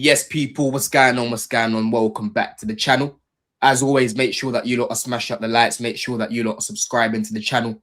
Yes, people, what's going on? What's going on? Welcome back to the channel. As always, make sure that you lot are smashing up the lights. Make sure that you lot are subscribing to the channel.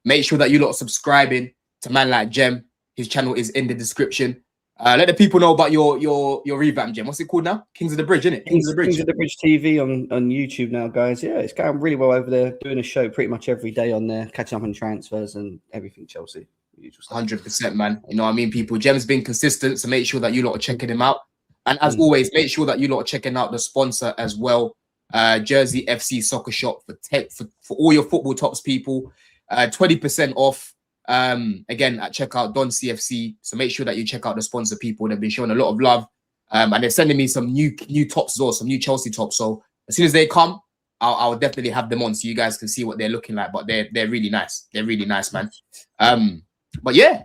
Make sure that you lot are subscribing to man like Jem. His channel is in the description. Let the people know about your revamp, Jem. What's it called now? Kings of the Bridge, isn't it? Kings of the Bridge TV on YouTube now, guys. Yeah, it's going really well over there. Doing a show pretty much every day on there, catching up on transfers and everything Chelsea. 100%, man. You know what I mean, people. Jem's been consistent, so make sure that you lot are checking him out. And as always, make sure that you lot are checking out the sponsor as well. Jersey FC Soccer Shop for all your football tops, people. 20% off. Again, at checkout Don CFC. So make sure that you check out the sponsor, people. They've been showing a lot of love. And they're sending me some new tops as well, some new Chelsea tops. So as soon as they come, I'll definitely have them on so you guys can see what they're looking like. But they're really nice. They're really nice, man. But yeah.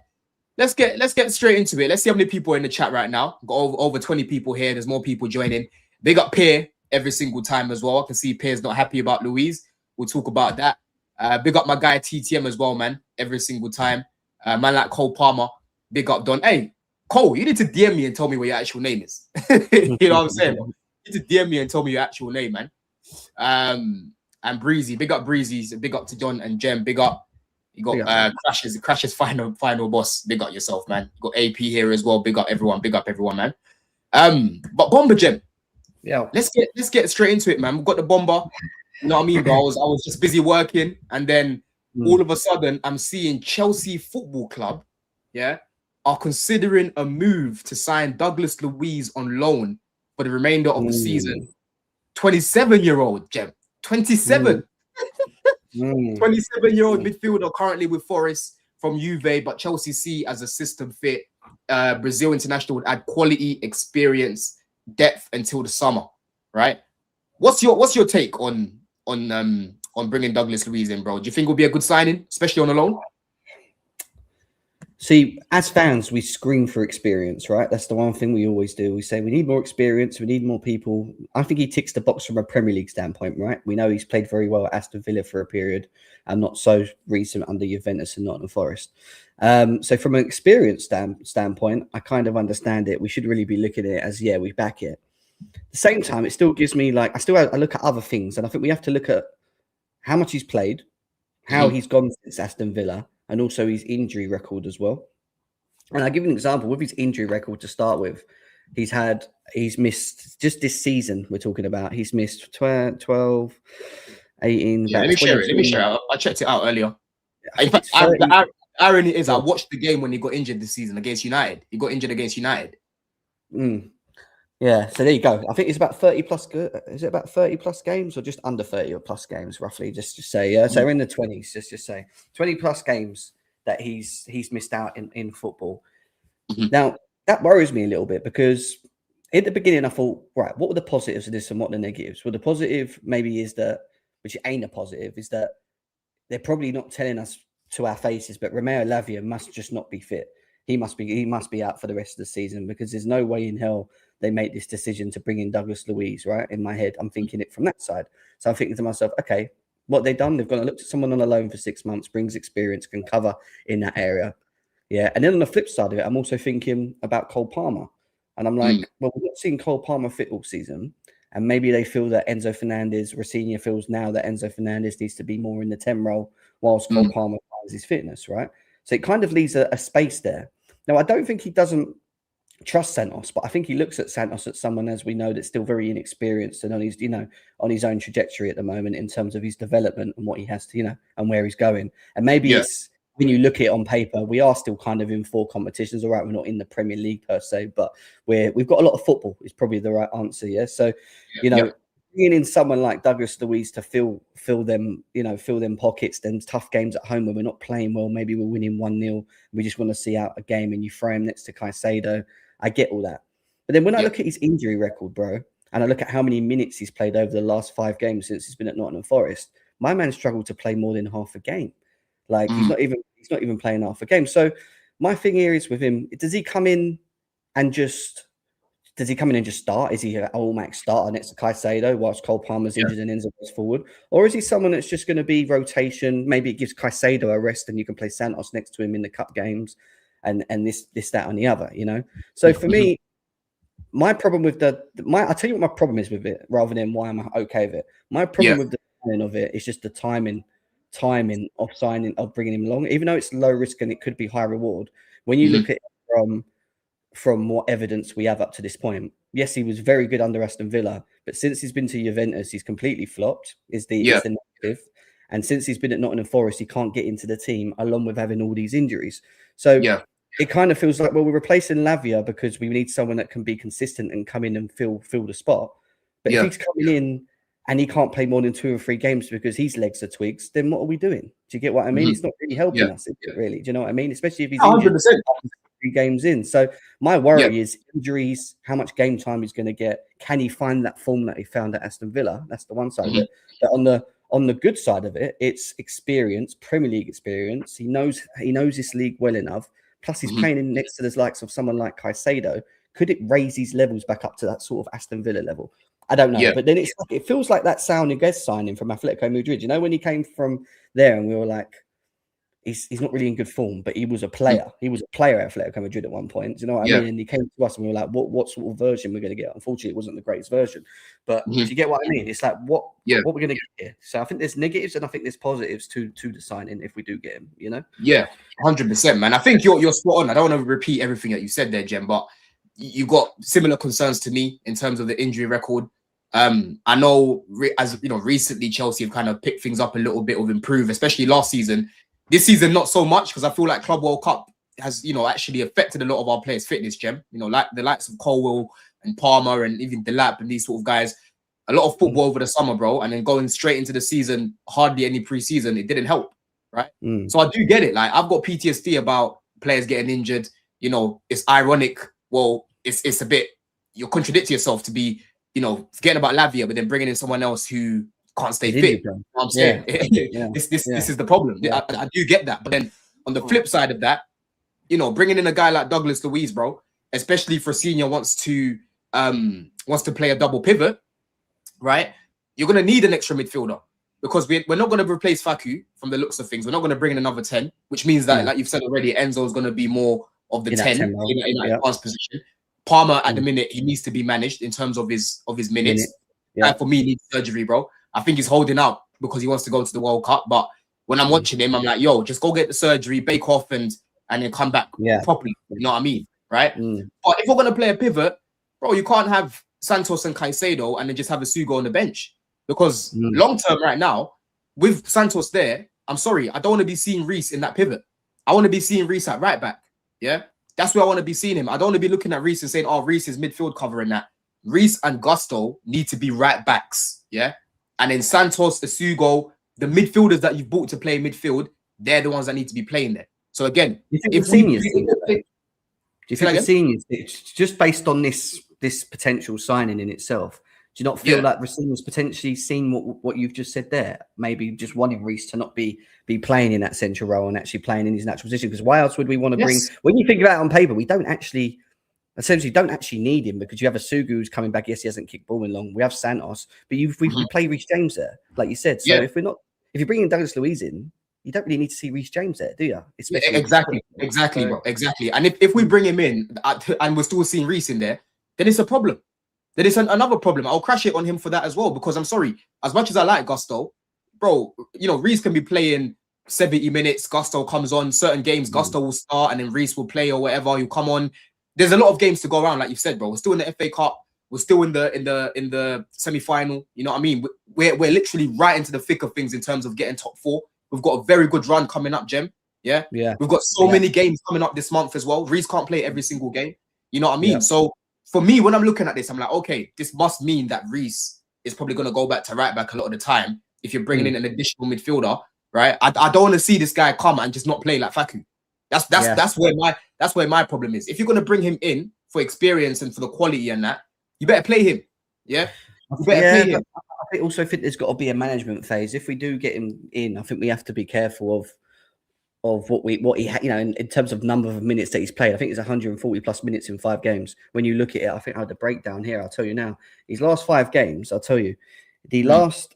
Let's get straight into it. Let's see how many people are in the chat right now. Got over 20 people here. There's more people joining. Big up Pierre every single time as well. I can see Pierre's not happy about Luiz. We'll talk about that. Big up my guy TTM as well, man. Every single time. Man like Cole Palmer. Big up Don. Hey, Cole, you need to DM me and tell me what your actual name is. You know what I'm saying? You need to DM me and tell me your actual name, man. And Breezy. Big up Breezy. Big up to John and Jem. Big up. You got Crash's final boss. Big up yourself, man. You got AP here as well. Big up everyone, man. But Bomber Jem. Yeah. Let's get straight into it, man. We've got the Bomber. You know what I mean, bro? I was just busy working, and then all of a sudden I'm seeing Chelsea Football Club, are considering a move to sign Douglas Luiz on loan for the remainder of the season. 27-year-old Jem. 27. 27-year-old midfielder currently with Forest from Juve, but Chelsea see as a system fit. Brazil international would add quality, experience, depth until the summer, right? What's your take on bringing Douglas Luiz in, bro? Do you think it will be a good signing, especially on a loan? See, as fans, we scream for experience, right? That's the one thing we always do. We say we need more experience, we need more people. I think he ticks the box from a Premier League standpoint, right? We know he's played very well at Aston Villa for a period and not so recent under Juventus and Nottingham Forest. So from an experience standpoint, I kind of understand it. We should really be looking at it as, yeah, we back it. At the same time, it still gives me like, I look at other things, and I think we have to look at how much he's played, how he's gone since Aston Villa, and also his injury record as well. And I'll give you an example with his injury record to start with. He's missed just this season we're talking about. He's missed 12, 18. Yeah, let me share it. I checked it out earlier. In fact, the irony is I watched the game when he got injured this season against United. He got injured against United. Yeah, so there you go. I think it's about 30 plus. Is it about 30 plus games or just under 30 or plus games, roughly? Just say, yeah. So we're in the 20s. Just say 20 plus games that he's missed out in football. Now that worries me a little bit because at the beginning I thought, right, what were the positives of this and what the negatives? Well, the positive maybe is that, which ain't a positive, is that they're probably not telling us to our faces, but Romeo Lavia must just not be fit. He must be out for the rest of the season because there's no way in hell they make this decision to bring in Douglas Luiz, right? In my head, I'm thinking it from that side. So I'm thinking to myself, okay, what they've done, they've gone and looked at someone on a loan for 6 months, brings experience, can cover in that area. Yeah. And then on the flip side of it, I'm also thinking about Cole Palmer. And I'm like, well, we've not seen Cole Palmer fit all season. And maybe they feel that Enzo Fernandez, Rosenior feels now that Enzo Fernandez needs to be more in the 10 role whilst Cole Palmer finds his fitness, right? So it kind of leaves a space there. Now, I don't think he doesn't trust Santos, but I think he looks at Santos as someone, as we know, that's still very inexperienced and on his, on his own trajectory at the moment in terms of his development and what he has to, and where he's going. And maybe it's, when you look at it on paper, we are still kind of in 4 competitions. All right, we're not in the Premier League per se, but we've got a lot of football is probably the right answer. Yeah. So, bringing in someone like Douglas Luiz to fill them pockets, then tough games at home when we're not playing well, maybe we're winning 1-0. We just want to see out a game and you throw him next to Caicedo. I get all that. But then when I look at his injury record, bro, and I look at how many minutes he's played over the last 5 games since he's been at Nottingham Forest, my man struggled to play more than half a game. Like he's not even playing half a game. So my thing here is with him, does he come in and just start? Is he an all-max starter next to Caicedo whilst Cole Palmer's injured and Enzo goes forward? Or is he someone that's just going to be rotation? Maybe it gives Caicedo a rest and you can play Santos next to him in the cup games and this, that, and the other, So for me, my problem with I'll tell you what my problem is with it, rather than why I'm okay with it. My problem with the signing of it is just the timing of signing, of bringing him along, even though it's low risk and it could be high reward. When you look at it from what evidence we have up to this point, yes, he was very good under Aston Villa, but since he's been to Juventus, he's completely flopped. Is the negative, and since he's been at Nottingham Forest, he can't get into the team, along with having all these injuries. So it kind of feels like, well, we're replacing Lavia because we need someone that can be consistent and come in and fill the spot. But if he's coming in and he can't play more than 2 or 3 games because his legs are twigs, then what are we doing? Do you get what I mean? It's not really helping us, is it, really? Do you know what I mean? Especially if he's injured 3 games in. So my worry is injuries, how much game time he's going to get. Can he find that form that he found at Aston Villa? That's the one side of it. But on the good side of it, it's experience, Premier League experience. He knows this league well enough. Plus, he's playing in next to the likes of someone like Caicedo. Could it raise his levels back up to that sort of Aston Villa level? I don't know. But then it feels like that Saúl Ñíguez signing from Atletico Madrid. You know, when he came from there and we were like, he's not really in good form, but he was a player. He was a player at Atletico Madrid at one point. Do you know what I mean? And he came to us and we were like, what sort of version we're going to get? Unfortunately, it wasn't the greatest version. But do you get what I mean? It's like, what we're going to get here. So I think there's negatives and I think there's positives to the signing if we do get him, you know? Yeah, 100%, man. I think you're spot on. I don't want to repeat everything that you said there, Jem, but you got similar concerns to me in terms of the injury record. I know, as you know, recently Chelsea have kind of picked things up a little bit, of improve, especially last season. This season, not so much, because I feel like Club World Cup has, you know, actually affected a lot of our players' fitness, Jem. You know, like the likes of Colwell and Palmer and even Delap and these sort of guys. A lot of football over the summer, bro, and then going straight into the season, hardly any pre-season, it didn't help, right? So I do get it. Like, I've got PTSD about players getting injured. You know, it's ironic. Well, it's a bit, you're contradicting yourself to be, you know, forgetting about Lavia, but then bringing in someone else who can't stay fit. You know what I'm saying? This is the problem. I do get that. But then on the flip side of that, you know, bringing in a guy like Douglas Luiz, bro, especially if Senior wants to play a double pivot, right? You're going to need an extra midfielder because we're not going to replace Faku from the looks of things. We're not going to bring in another 10, which means that, like you've said already, Enzo is going to be more of the 10 in that advanced position. Palmer at the minute, he needs to be managed in terms of his minutes. For me, he needs surgery, bro. I think he's holding out because he wants to go to the World Cup. But when I'm watching him, I'm like, yo, just go get the surgery, bake off, and then come back properly. You know what I mean? Right? But if we're going to play a pivot, bro, you can't have Santos and Caicedo and then just have a Sugo on the bench. Because long term right now, with Santos there, I'm sorry, I don't want to be seeing Reece in that pivot. I want to be seeing Reece at right back. Yeah? That's where I want to be seeing him. I don't want to be looking at Reece and saying, oh, Reece is midfield covering that. Reece and Gusto need to be right backs. Yeah? And then Santos, the Sugo, the midfielders that you've bought to play midfield, they're the ones that need to be playing there. So again, do you think the seniors, just based on this potential signing in itself, do you not feel like Racina's potentially seen what you've just said there? Maybe just wanting Reece to not be playing in that central role and actually playing in his natural position. Because why else would we want to bring? When you think about it on paper, we don't actually need him because you have a Sugu who's coming back. Yes, he hasn't kicked ball in long. We have Santos, but we play Reece James there, like you said. So if you're bringing Douglas Luiz in, you don't really need to see Reece James there, do you? Exactly, bro. Exactly. And if we bring him in and we're still seeing Reece in there, then it's a problem. Then it's another problem. I'll crash it on him for that as well, because I'm sorry, as much as I like Gusto, bro, you know, Reece can be playing 70 minutes. Gusto comes on certain games. Gusto will start and then Reece will play or whatever. He'll come on. There's a lot of games to go around, like you said, bro. We're still in the FA Cup. We're still in the semi-final. You know what I mean? We're literally right into the thick of things in terms of getting top 4. We've got a very good run coming up, Jem. Yeah. We've got so many games coming up this month as well. Reece can't play every single game. You know what I mean? So for me, when I'm looking at this, I'm like, okay, this must mean that Reece is probably going to go back to right back a lot of the time if you're bringing in an additional midfielder, right? I don't want to see this guy come and just not play like Faku. That's where my problem is. If you're going to bring him in for experience and for the quality and that, you better play him. Yeah, you better play him. I also think there's got to be a management phase. If we do get him in, I think we have to be careful of what he you know, in terms of number of minutes that he's played. I think it's 140 plus minutes in 5 games. When you look at it, I think I had the breakdown here. I'll tell you now. His last 5 games, I'll tell you, the last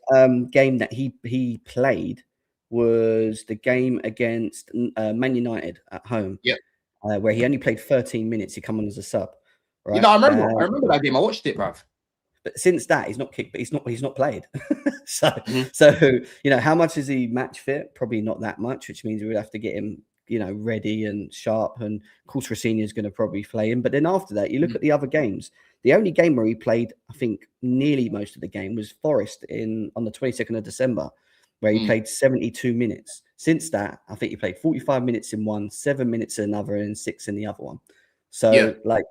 game that he played was the game against Man United at home. Yeah. Where he only played 13 minutes. He come on as a sub. right? You know, I remember that game. I watched it, bruv. But since that, he's not kicked, but he's not played. so Mhm. so you know, how much is he match fit? Probably not that much, which means we would have to get him, you know, ready and sharp. And of course, Rossini is going to probably play him. But then after that, you look at the other games. The only game where he played, I think, nearly most of the game was Forest on the 22nd of December, where he played 72 minutes. Since that, I think he played 45 minutes in one, 7 minutes in another, and 6 in the other one. So, like,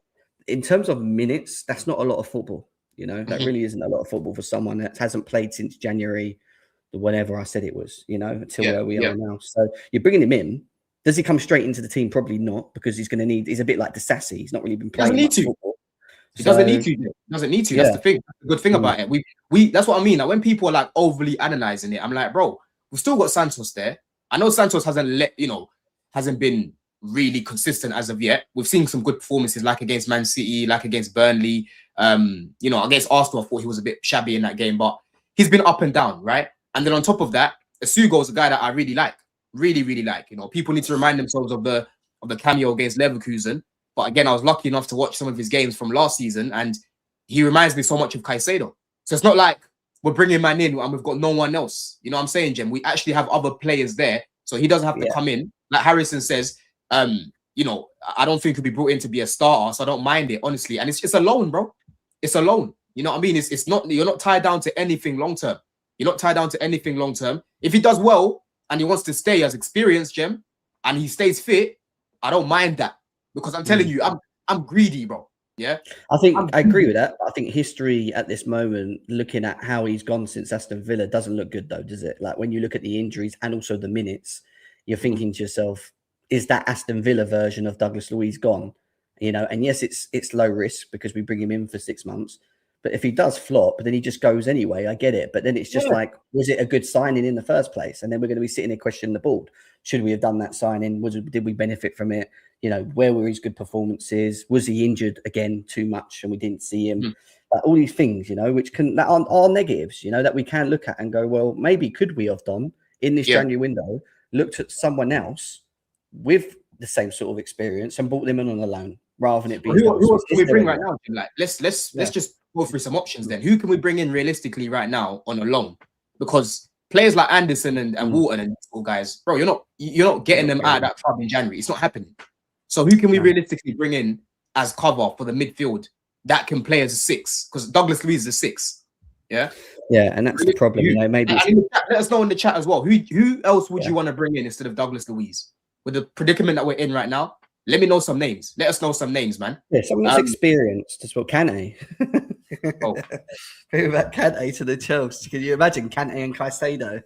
in terms of minutes, that's not a lot of football. You know, that really isn't a lot of football for someone that hasn't played since January, whatever I said it was, you know, until where we are now. So you're bringing him in. Does he come straight into the team? Probably not, because he's a bit like Disassi. He's not really been playing much football. He doesn't need to. He doesn't need to. That's the thing. That's the good thing about it. We that's what I mean. Like when people are like overly analyzing it, I'm like, bro, we've still got Santos there. I know Santos hasn't been really consistent as of yet. We've seen some good performances, like against Man City, like against Burnley. Against Arsenal, I thought he was a bit shabby in that game, but he's been up and down, right? And then on top of that, Asugo is a guy that I really like, really, really like. You know, people need to remind themselves of the cameo against Leverkusen. But again, I was lucky enough to watch some of his games from last season, and he reminds me so much of Caicedo. So it's not like we're bringing man in and we've got no one else. You know what I'm saying, Jem? We actually have other players there, so he doesn't have to come in. Like Harrison says, I don't think he'll be brought in to be a starter, so I don't mind it, honestly. And it's a loan, bro. It's a loan. You know what I mean? It's not, you're not tied down to anything long term. You're not tied down to anything long term. If he does well and he wants to stay as experienced, Jem, and he stays fit, I don't mind that. Because I'm telling you, I'm greedy, bro. Yeah. I agree with that. I think history at this moment, looking at how he's gone since Aston Villa, doesn't look good though, does it? Like when you look at the injuries and also the minutes, you're thinking to yourself, is that Aston Villa version of Douglas Luiz gone? You know, and yes, it's low risk because we bring him in for 6 months. But if he does flop, but then he just goes anyway, I get it. But then it's just like, was it a good signing in the first place? And then we're going to be sitting here questioning the board. Should we have done that signing? Did we benefit from it? You know, where were his good performances? Was he injured again too much and we didn't see him? Like all these things, you know, which that are negatives, you know, that we can look at and go, well, maybe could we have done in this January window, looked at someone else with the same sort of experience and brought them in on a loan rather than it being. Who else can we bring right now? Like, let's just go through some options then. Who can we bring in realistically right now on a loan? Because players like Anderson and Walton and all guys, bro, you're not getting them out of that club in January. It's not happening. So who can we realistically bring in as cover for the midfield that can play as a 6? Because Douglas Luiz is a 6. Yeah. Yeah, and that's the problem. You know, maybe let us know in the chat as well. Who else would you want to bring in instead of Douglas Luiz? With the predicament that we're in right now, let me know some names. Let us know some names, man. Yeah, someone that's experienced as well. Kante. Bring back Kante to the Chels. Can you imagine Kante and Caicedo?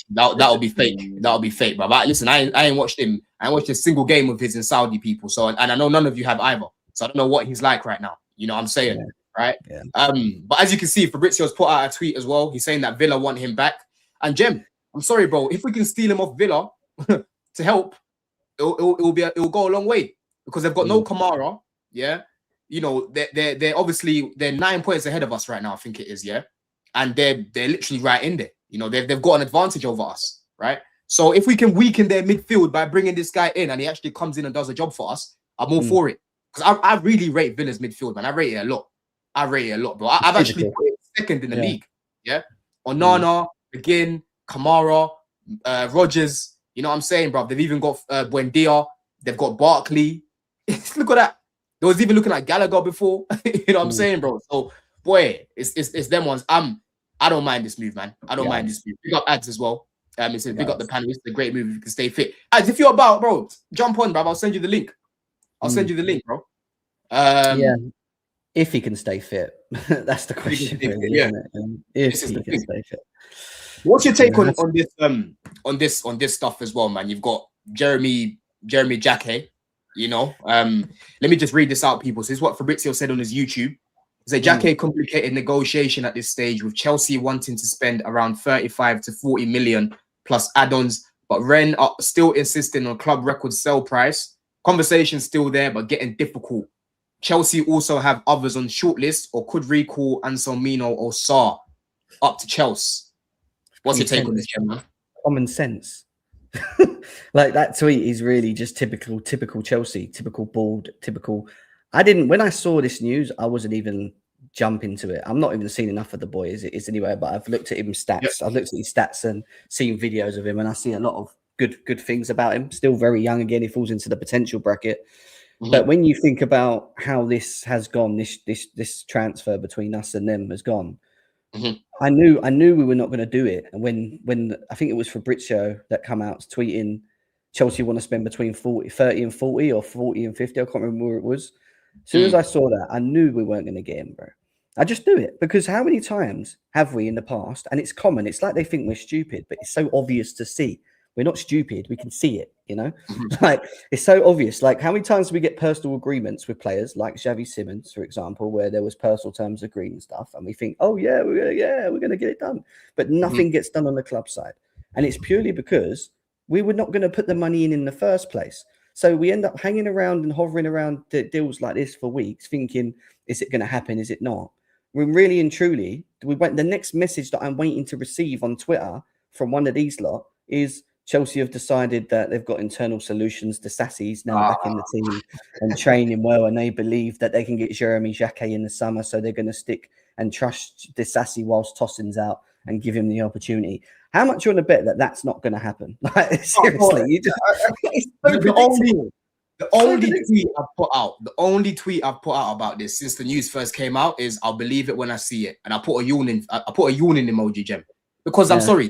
That'll be fake. That'll be fake, bro. But listen, I ain't watched him. I ain't watched a single game of his in Saudi, people. So, and I know none of you have either. So I don't know what he's like right now. You know what I'm saying, right? Yeah. But as you can see, Fabrizio's put out a tweet as well. He's saying that Villa want him back. And Jem, I'm sorry, bro. If we can steal him off Villa to help, it'll go a long way because they've got no Kamara. Yeah, you know they're obviously 9 points ahead of us right now. I think it is, yeah, and they're literally right in there. You know they've got an advantage over us, right? So if we can weaken their midfield by bringing this guy in and he actually comes in and does a job for us, I'm all for it because I really rate Villa's midfield, man. I rate it a lot. Bro. I've actually put it second in the league. Yeah, Onana, again, Kamara, Rodgers. You know what I'm saying, bro? They've even got Buendia. They've got Barkley. Look at that. They was even looking at Gallagher before. You know what I'm saying, bro? So, boy, it's them ones. I don't mind this move, man. I don't mind this move. Big up ads as well. It says big up the panelists. It's a great move if you can stay fit. Ads, if you're about, bro, jump on, bro. I'll send you the link. Bro. Yeah. If he can stay fit. That's the question. Really, yeah. If he can stay fit. What's your take on this stuff as well, man? You've got Jeremy Jaquet, you know. Let me just read this out, people. So this is what Fabrizio said on his YouTube. He said Jaquet complicated negotiation at this stage with Chelsea wanting to spend around 35 to 40 million plus add-ons, but Rennes are still insisting on club record sell price. Conversation's still there, but getting difficult. Chelsea also have others on shortlist or could recall Anselmino or Sarr up to Chelsea. What's your take on this, man? Common sense. Like that tweet is really just typical Chelsea, typical bold, typical I didn't. When I saw this news, I wasn't even jumping to it. I'm not even seen enough of the boy as it is anyway. But I've looked at him stats. Yep. I've looked at his stats and seen videos of him, and I see a lot of good things about him. Still very young. Again, he falls into the potential bracket. But when you think about how this has gone, this transfer between us and them has gone, I knew we were not going to do it. And when I think it was Fabrizio that come out tweeting, Chelsea want to spend between 30 and 40 or 40 and 50. I can't remember where it was. As soon as I saw that, I knew we weren't going to get him, bro. I just knew it, because how many times have we in the past? And it's common. It's like they think we're stupid, but it's so obvious to see. We're not stupid. We can see it, you know? Like, it's so obvious. Like, how many times do we get personal agreements with players like Xavi Simons, for example, where there was personal terms agreed and stuff, and we think, oh, yeah, we're going to get it done. But nothing gets done on the club side. And it's purely because we were not going to put the money in the first place. So we end up hanging around and hovering around deals like this for weeks, thinking, is it going to happen? Is it not? When really and truly, the next message that I'm waiting to receive on Twitter from one of these lot is Chelsea have decided that they've got internal solutions. The Sassy's now back in the team and training well, and they believe that they can get Jeremy Jaquet in the summer, so they're going to stick and trust the Sassy whilst Tosin's out and give him the opportunity. How much you want to bet that that's not going to happen? Like, seriously, you just the only tweet I've put out about this since the news first came out is I'll believe it when I see it, and I put a yawning emoji, Gem, because I'm sorry,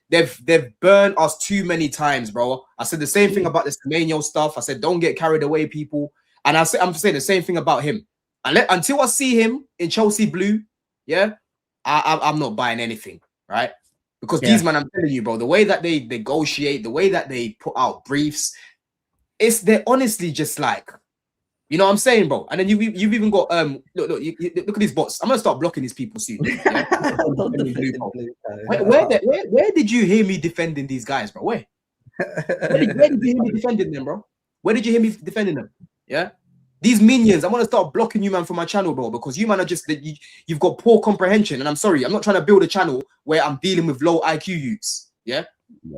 they've burned us too many times, bro. I said the same thing about the Semenyo stuff. I said don't get carried away, people, and I'm saying the same thing about him. Until I see him in Chelsea blue, I'm not buying anything, right? Because these man, I'm telling you, bro, the way that they negotiate, the way that they put out briefs, they're honestly just like, you know what I'm saying, bro? And then you've even got look at these bots. I'm gonna start blocking these people soon. Where did you hear me defending these guys, bro? Where did you hear me defending them, bro? Where did you hear me defending them? Yeah, these minions. I'm gonna start blocking you, man, from my channel, bro, because you man are just you've got poor comprehension. And I'm sorry, I'm not trying to build a channel where I'm dealing with low IQ youths. Yeah.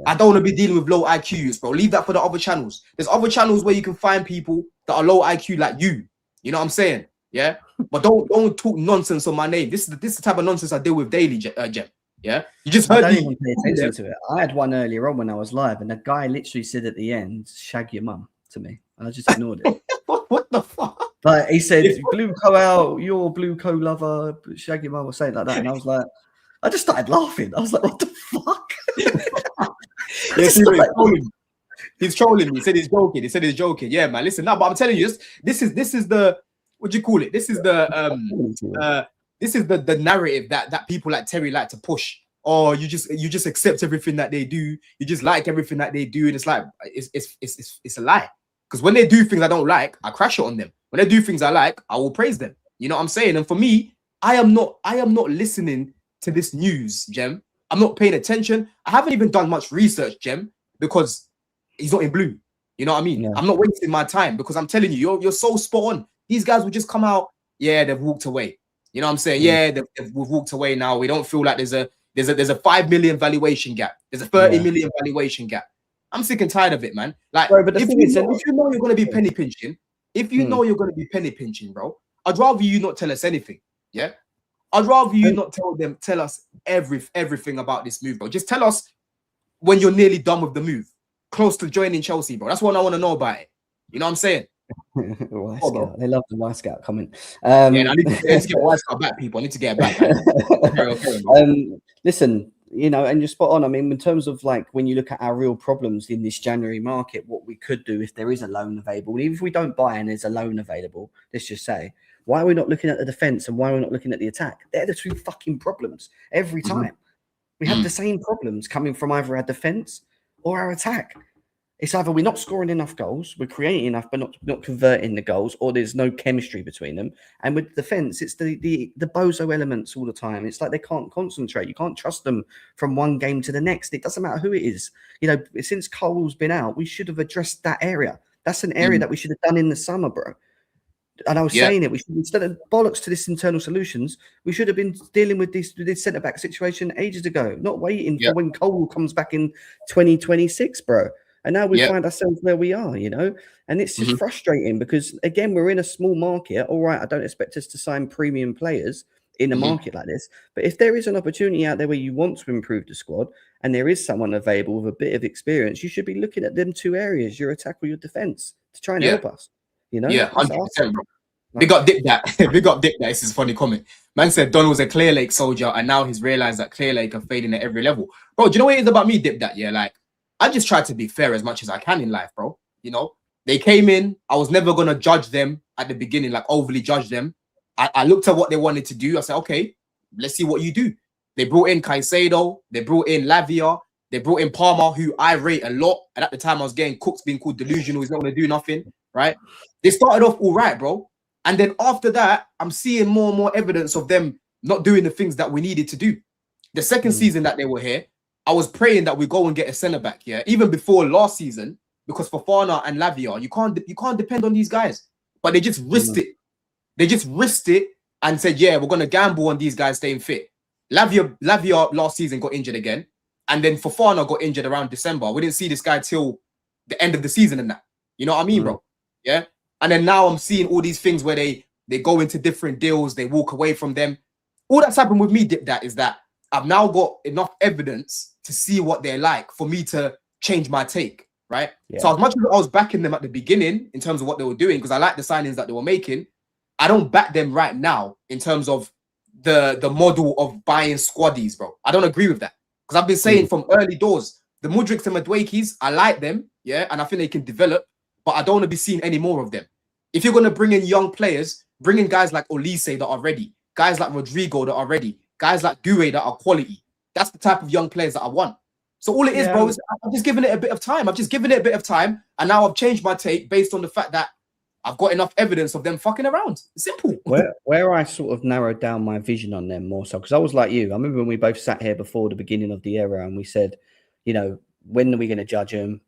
I don't want to be dealing with low IQ youths, bro. Leave that for the other channels. There's other channels where you can find people that are low IQ like you. You know what I'm saying? Yeah. But don't talk nonsense on my name. This is the type of nonsense I deal with daily, Jem. Yeah. You just heard I me. don't even pay attention to it. I had one earlier on when I was live, and the guy literally said at the end, "Shag your mum" to me, and I just ignored it. What the fuck? Like, he said, "Blue co out, you're a blue co lover, shag your mum," or something like that, and I was like, I just started laughing. I was like, "What the fuck?" He's trolling me. He said he's joking. Yeah, man. Listen, no, but I'm telling you, this is the what do you call it? This is the narrative that people like Terry like to push. Or you just accept everything that they do. You just like everything that they do, and it's like it's a lie. Because when they do things I don't like, I crash it on them. When they do things I like, I will praise them. You know what I'm saying? And for me, I am not listening to this news, Jem. I'm not paying attention. I haven't even done much research, Jem, because he's not in blue. You know what I mean? Yeah. I'm not wasting my time, because I'm telling you, you're so spot on. These guys will just come out, yeah, they've walked away. You know what I'm saying? Yeah, we've walked away now. We don't feel like there's a 5 million valuation gap. There's a 30 million valuation gap. I'm sick and tired of it, man. Like, bro, but if you know you're going to be penny pinching, bro, I'd rather you not tell us anything. Yeah. I'd rather you not tell us everything about this move, bro. Just tell us when you're nearly done with the move, close to joining Chelsea, bro. That's what I want to know about it. You know what I'm saying? They love the Y Scout comment. Yeah, I need to get Y Scout back, people. I need to get it back. Listen, you know, and you're spot on. I mean, in terms of like when you look at our real problems in this January market, what we could do if there is a loan available, even if we don't buy and there's a loan available, let's just say, why are we not looking at the defense and why are we not looking at the attack? They're the two fucking problems every time. We have the same problems coming from either our defense or our attack. It's either we're not scoring enough goals, we're creating enough, but not converting the goals, or there's no chemistry between them. And with defense, it's the bozo elements all the time. It's like they can't concentrate. You can't trust them from one game to the next. It doesn't matter who it is. You know, since Cole's been out, we should have addressed that area. That's an area that we should have done in the summer, bro. And I was saying it, we should, instead of bollocks to this internal solutions, we should have been dealing with this centre-back situation ages ago, not waiting for when Cole comes back in 2026, bro. And now we find ourselves where we are, you know, and it's just frustrating because, again, we're in a small market. All right, I don't expect us to sign premium players in a market like this. But if there is an opportunity out there where you want to improve the squad and there is someone available with a bit of experience, you should be looking at them two areas, your attack or your defense, to try and help us, you know? Yeah, 100%, bro. Big up Dick that. Big up Dick that. This is a funny comment. Man said Don was a Clear Lake soldier and now he's realized that Clear Lake are fading at every level. Bro, do you know what it is about me, Dip that? Yeah, like, I just try to be fair as much as I can in life, bro. You know, they came in. I was never going to judge them at the beginning, like overly judge them. I looked at what they wanted to do. I said, okay, let's see what you do. They brought in Caicedo. They brought in Lavia. They brought in Palmer, who I rate a lot. And at the time, I was getting cooked, being called delusional. He's not going to do nothing, right? They started off all right, bro. And then after that, I'm seeing more and more evidence of them not doing the things that we needed to do. The second season that they were here, I was praying that we go and get a centre back, yeah, even before last season, because Fofana and Lavia, you can't depend on these guys. But they just risked it. They just risked it and said, yeah, we're gonna gamble on these guys staying fit. Lavia last season got injured again, and then Fofana got injured around December. We didn't see this guy till the end of the season and that. You know what I mean, bro? Yeah. And then now I'm seeing all these things where they go into different deals, they walk away from them. All that's happened with me, Dip, that is that I've now got enough evidence to see what they're like for me to change my take, right? So as much as I was backing them at the beginning in terms of what they were doing, because I like the signings that they were making, I don't back them right now in terms of the model of buying squaddies, bro. I don't agree with that. Because I've been saying from early doors, the Mudriks and Maduekis, I like them, yeah, and I think they can develop, but I don't want to be seeing any more of them. If you're going to bring in young players, bring in guys like Olise that are ready, guys like Rodrigo that are ready, guys like Doué that are quality. That's the type of young players that I want. So all it is, bro, is I'm just giving it a bit of time. I've just given it a bit of time, and now I've changed my take based on the fact that I've got enough evidence of them fucking around. Simple. Where I sort of narrowed down my vision on them more so, because I was like you. I remember when we both sat here before the beginning of the era and we said, you know, when are we going to judge them?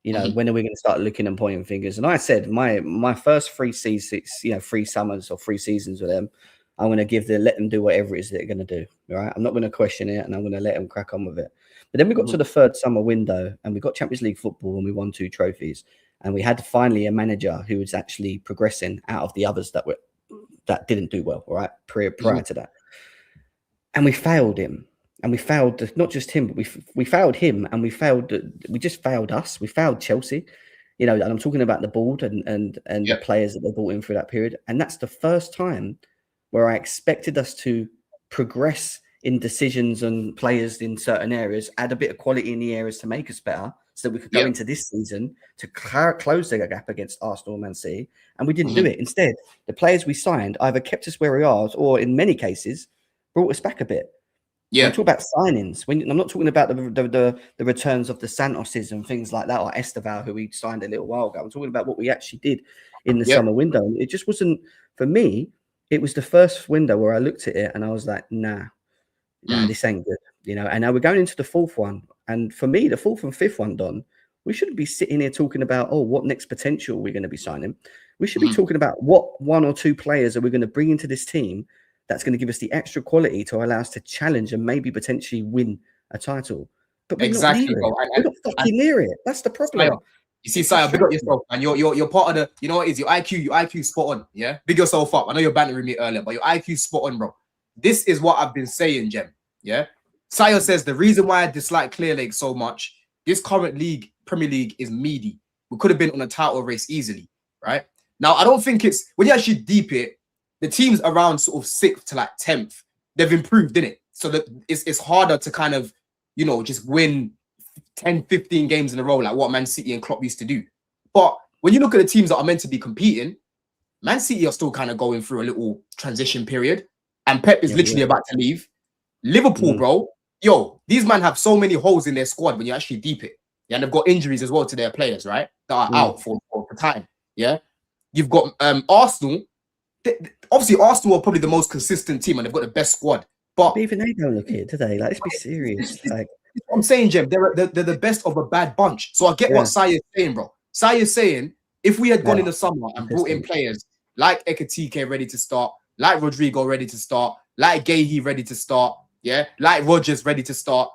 You know, when are we going to start looking and pointing fingers? And I said my first 3 seasons, you know, 3 summers or 3 seasons with them, I'm going to let them do whatever it is they're going to do. Right? I'm not going to question it, and I'm going to let them crack on with it. But then we got to the 3rd summer window, and we got Champions League football, and we won 2 trophies, and we had finally a manager who was actually progressing out of the others that didn't do well. Right, prior to that, and we failed him, and we failed not just him, but we failed him, and we just failed us. We failed Chelsea. You know, and I'm talking about the board and the players that they brought in through that period, and that's the first time where I expected us to progress in decisions and players in certain areas, add a bit of quality in the areas to make us better, so that we could go into this season to close the gap against Arsenal and Man City, and we didn't do it. Instead, the players we signed either kept us where we are, or in many cases, brought us back a bit. Yeah, I'm talking about signings. I'm not talking about the returns of the Santoses and things like that, or Esteval, who we signed a little while ago. I'm talking about what we actually did in the summer window. It just wasn't, for me, it was the first window where I looked at it and I was like, nah, this ain't good, you know. And now we're going into the 4th one. And for me, the 4th and 5th one, Don, we shouldn't be sitting here talking about, what next potential we're going to be signing. We should be talking about what 1 or 2 players are we going to bring into this team that's going to give us the extra quality to allow us to challenge and maybe potentially win a title. But we're not near it. We're not fucking near it. That's the problem. You see, Sire, big up yourself, and you're part of the, you know what it is, your IQ spot on, yeah? Big yourself up. I know you're bantering me earlier, but your IQ spot on, bro. This is what I've been saying, Jem, yeah? Sire says the reason why I dislike Clear Lake so much, this current league, Premier League, is meaty. We could have been on a title race easily, right? Now, I don't think it's, when you actually deep it, the teams around sort of 6th to like 10th, they've improved, didn't it? So that it's harder to kind of, you know, just win 10, 15 games in a row like what Man City and Klopp used to do. But when you look at the teams that are meant to be competing, Man City are still kind of going through a little transition period, and Pep is literally about to leave. Liverpool, bro, yo, these men have so many holes in their squad when you actually deep it. Yeah, and they've got injuries as well to their players, right? That are out for time. Yeah. You've got Arsenal. Obviously, Arsenal are probably the most consistent team and they've got the best squad. But even they don't look here today. Like, let's be serious. Like, I'm saying, Jem, they're the best of a bad bunch. So I get what Saya's saying, bro. Saya's saying if we had gone in the summer and brought in players like Ekatike ready to start, like Rodrigo ready to start, like Gahey ready to start, yeah, like Rodgers ready to start,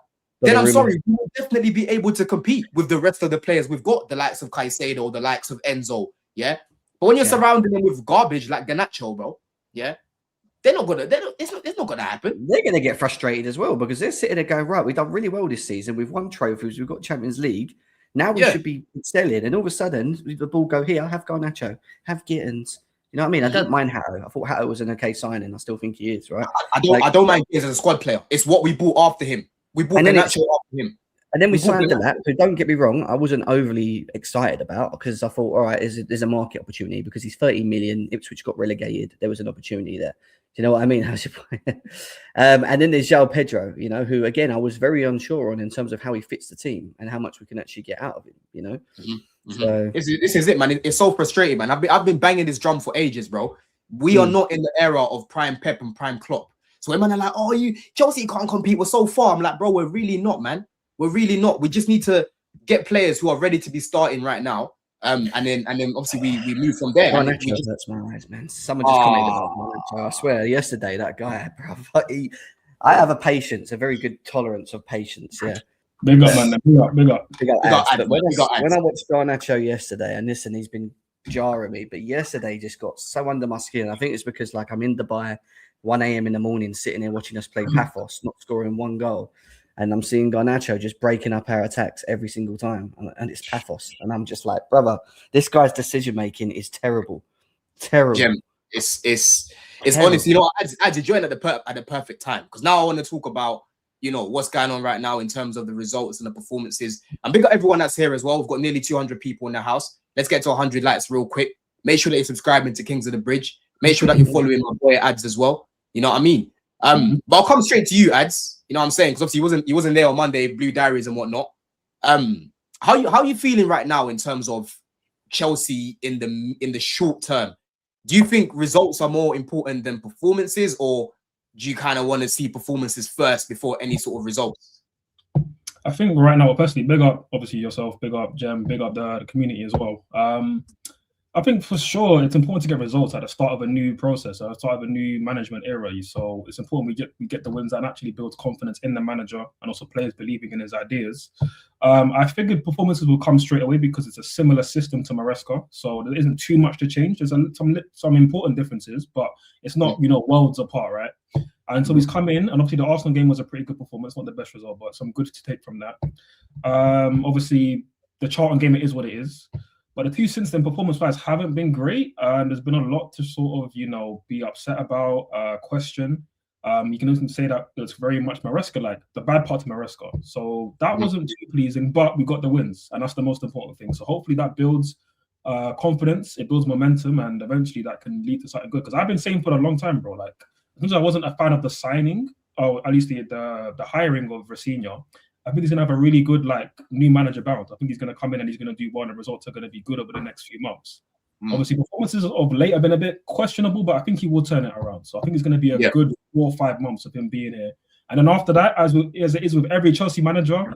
then I'm sorry, we will definitely be able to compete with the rest of the players we've got, the likes of Caicedo, the likes of Enzo, yeah. But when you're surrounding them with garbage like Garnacho, bro, yeah, it's not gonna happen. They're gonna get frustrated as well because they're sitting there going, right, we've done really well this season. We've won trophies, we've got Champions League. Now we should be excelling, and all of a sudden the ball go here. Have Garnacho, have Gittins. You know what I mean? I don't mind Hato. I thought Hato was an okay signing. I still think he is, right? I don't mind Gittins as a squad player. It's what we bought after him. We bought Garnacho after him. And then we signed that. So don't get me wrong, I wasn't overly excited about because I thought, all right, there's a market opportunity because he's 30 million. Ipswich got relegated. There was an opportunity there. Do you know what I mean? And then there's João Pedro, you know, who again I was very unsure on in terms of how he fits the team and how much we can actually get out of him. You know, so this is it, man. It's so frustrating, man. I've been banging this drum for ages, bro. We are not in the era of prime Pep and prime Klopp. So when man are like, oh, Chelsea can't compete. We're so far. I'm like, bro, we're really not, man. We're really not. We just need to get players who are ready to be starting right now. And then obviously we move from there. That's my eyes, man. Someone just commented about Garnacho. I swear, yesterday that guy, bro. I have a very good tolerance of patience. Yeah. Big up, man. Big up. But when I watched Garnacho yesterday, and listen, he's been jarring me, but yesterday just got so under my skin. I think it's because like I'm in Dubai, 1 a.m. in the morning, sitting there watching us play Paphos, not scoring one goal. And I'm seeing Garnacho just breaking up our attacks every single time. And it's Paphos. And I'm just like, brother, this guy's decision-making is terrible. Terrible. Jim, it's honestly, you know, I joined at the perfect time. Because now I want to talk about, you know, what's going on right now in terms of the results and the performances. And big up everyone that's here as well. We've got nearly 200 people in the house. Let's get to 100 likes real quick. Make sure that you're subscribing to Kings of the Bridge. Make sure that you're following my boy Ads as well. You know what I mean? But I'll come straight to you, Ads. You know what I'm saying? Because obviously he wasn't there on Monday, Blue Diaries and whatnot. How you feeling right now in terms of Chelsea in the short term? Do you think results are more important than performances, or do you kind of want to see performances first before any sort of results? I think right now, personally, big up obviously yourself, big up Jem, big up the community as well. I think for sure it's important to get results at the start of a new process, at the start of a new management era. So it's important we get the wins and actually builds confidence in the manager and also players believing in his ideas. I figured performances will come straight away because it's a similar system to Maresca, so there isn't too much to change. There's some important differences, but it's not, you know, worlds apart, right? And so he's come in, and obviously the Arsenal game was a pretty good performance, not the best result, but some good to take from that. Obviously the Charlton game, it is what it is. But the two since then, performance-wise, haven't been great. There's been a lot to sort of, you know, be upset about, question. You can even say that it's very much Maresca-like, the bad part of Maresca. So that wasn't too pleasing, but we got the wins, and that's the most important thing. So hopefully that builds confidence, it builds momentum, and eventually that can lead to something good. Because I've been saying for a long time, bro, like, because I wasn't a fan of the signing, or at least the hiring of Rafinha. I think he's going to have a really good, like, new manager bounce. I think he's going to come in and he's going to do well, and the results are going to be good over the next few months. Obviously, performances of late have been a bit questionable, but I think he will turn it around. So I think it's going to be a good 4 or 5 months of him being here. And then after that, as it is with every Chelsea manager,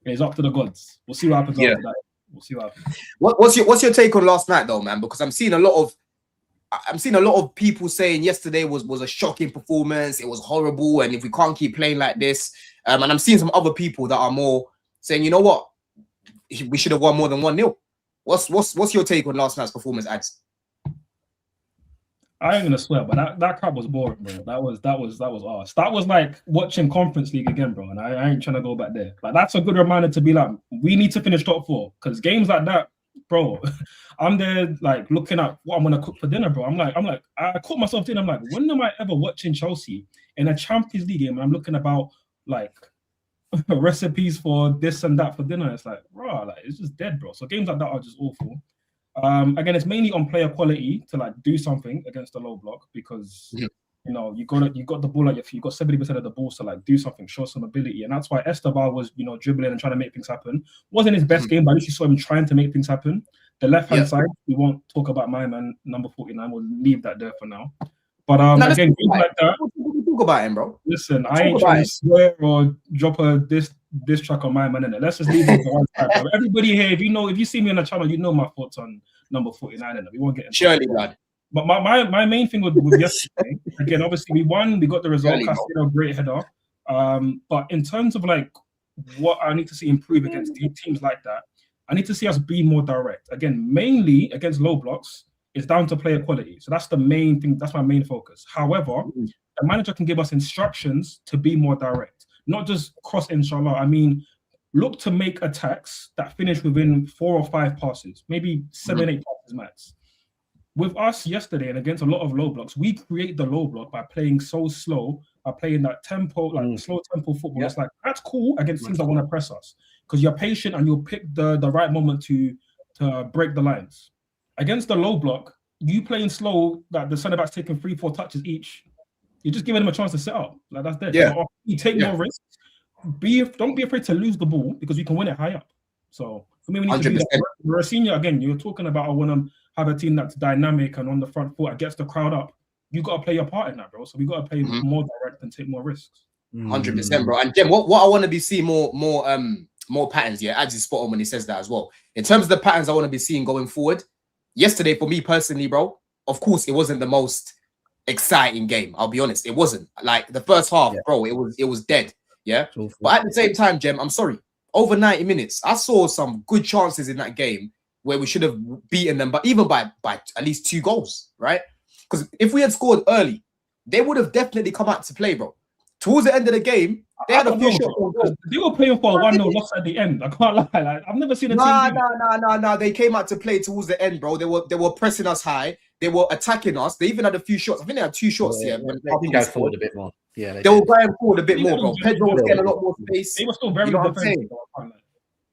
it's up to the gods. We'll see what happens after that. We'll see what happens. What's your take on last night, though, man? Because I'm seeing a lot of people saying yesterday was a shocking performance. It was horrible, and if we can't keep playing like this, and I'm seeing some other people that are more saying, you know what, we should have won more than 1-0. What's your take on last night's performance, Ads? I ain't gonna swear, but that crap was boring, bro. That was arse. That was like watching Conference League again, bro. And I ain't trying to go back there. Like, that's a good reminder to be like, we need to finish top 4, because games like that, bro. I'm there like looking at what I'm gonna cook for dinner, bro. I'm like, I caught myself thinking, I'm like, when am I ever watching Chelsea in a Champions League game and I'm looking about like recipes for this and that for dinner? It's like, bro, like, it's just dead, bro. So games like that are just awful. Again, it's mainly on player quality to like do something against the low block, because you know you got the ball at your feet. You got 70% of the balls to like do something, show some ability, and that's why Esteban was, you know, dribbling and trying to make things happen. Wasn't his best game, but at least you saw him trying to make things happen. The left hand side, we won't talk about my man number 49. We'll leave that there for now. But again, games like that. Talk about him, bro. Listen, I ain't trying to swear or drop this track on my man in it. Let's just leave it for one time, bro. Everybody here, if you see me on the channel, you know my thoughts on number 49 in it. We won't get into surely, lad. But my main thing with yesterday, again, obviously we won, we got the result. Caicedo, great header. But in terms of like what I need to see improve against teams like that, I need to see us be more direct. Again, mainly against low blocks, it's down to player quality. So that's the main thing. That's my main focus. However, the manager can give us instructions to be more direct, not just cross inshallah. I mean, look to make attacks that finish within 4 or 5 passes, maybe 7, 8 passes max. With us yesterday and against a lot of low blocks, we create the low block by playing so slow, by playing that tempo, like slow tempo football. It's like, that's cool against teams that want to press us because you're patient and you'll pick the right moment to break the lines. Against the low block, you playing slow, that the centre back's taking 3, 4 touches each, you're just giving them a chance to set up. Like, that's dead. Yeah. So you take more risks. Don't be afraid to lose the ball because you can win it high up. So for me, we need to do that. Rafinha, again, you're talking about I want to have a team that's dynamic and on the front foot and gets the crowd up. You got to play your part in that, bro. So we got to play more direct and take more risks. 100%, bro. And Jem, what I want to be seeing more patterns. Yeah, Ads is spot on when he says that as well. In terms of the patterns I want to be seeing going forward. Yesterday, for me personally, bro, of course, it wasn't the most exciting game. I'll be honest, it wasn't. Like the first half, bro, it was dead. Yeah, but at the same time, Jem, I'm sorry. Over 90 minutes, I saw some good chances in that game where we should have beaten them, but even by at least 2 goals, right? Because if we had scored early, they would have definitely come out to play, bro. Towards the end of the game, they had a few shots. They were playing for a 1-0 loss at the end. I can't lie. Like, I've never seen a team. No. They came out to play towards the end, bro. They were pressing us high. They were attacking us. They even had a few shots. I think they had 2 shots here. They did go forward a bit more. Yeah, they were going forward a bit more, bro. Pedro was getting a lot more space. They were still very defensive.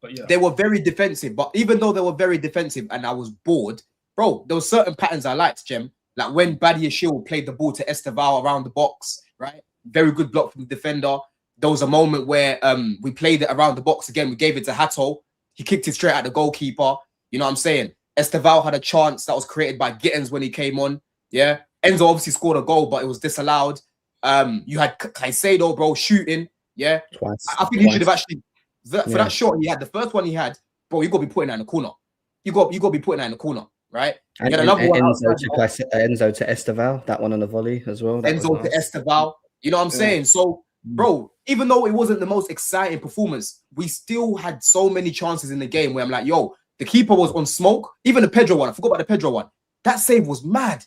But yeah, they were very defensive. But even though they were very defensive, and I was bored, bro, there were certain patterns I liked, Jem. Like when Badia Shield played the ball to Esteval around the box, right? Very good block from the defender. There was a moment where we played it around the box again. We gave it to Hato. He kicked it straight at the goalkeeper. You know what I'm saying? Esteval had a chance that was created by Gittins when he came on. Yeah. Enzo obviously scored a goal, but it was disallowed. You had Caicedo, bro, shooting. Yeah. Twice. I think he should have actually, for that shot he had, the first one he had, bro, you got to be putting that in the corner. You got to be putting that in the corner, right? And Enzo to Esteval, that one on the volley as well. Enzo to Esteval. You know what I'm saying? So, bro, even though it wasn't the most exciting performance, we still had so many chances in the game where I'm like, yo, the keeper was on smoke. Even the Pedro one, I forgot about the Pedro one. That save was mad.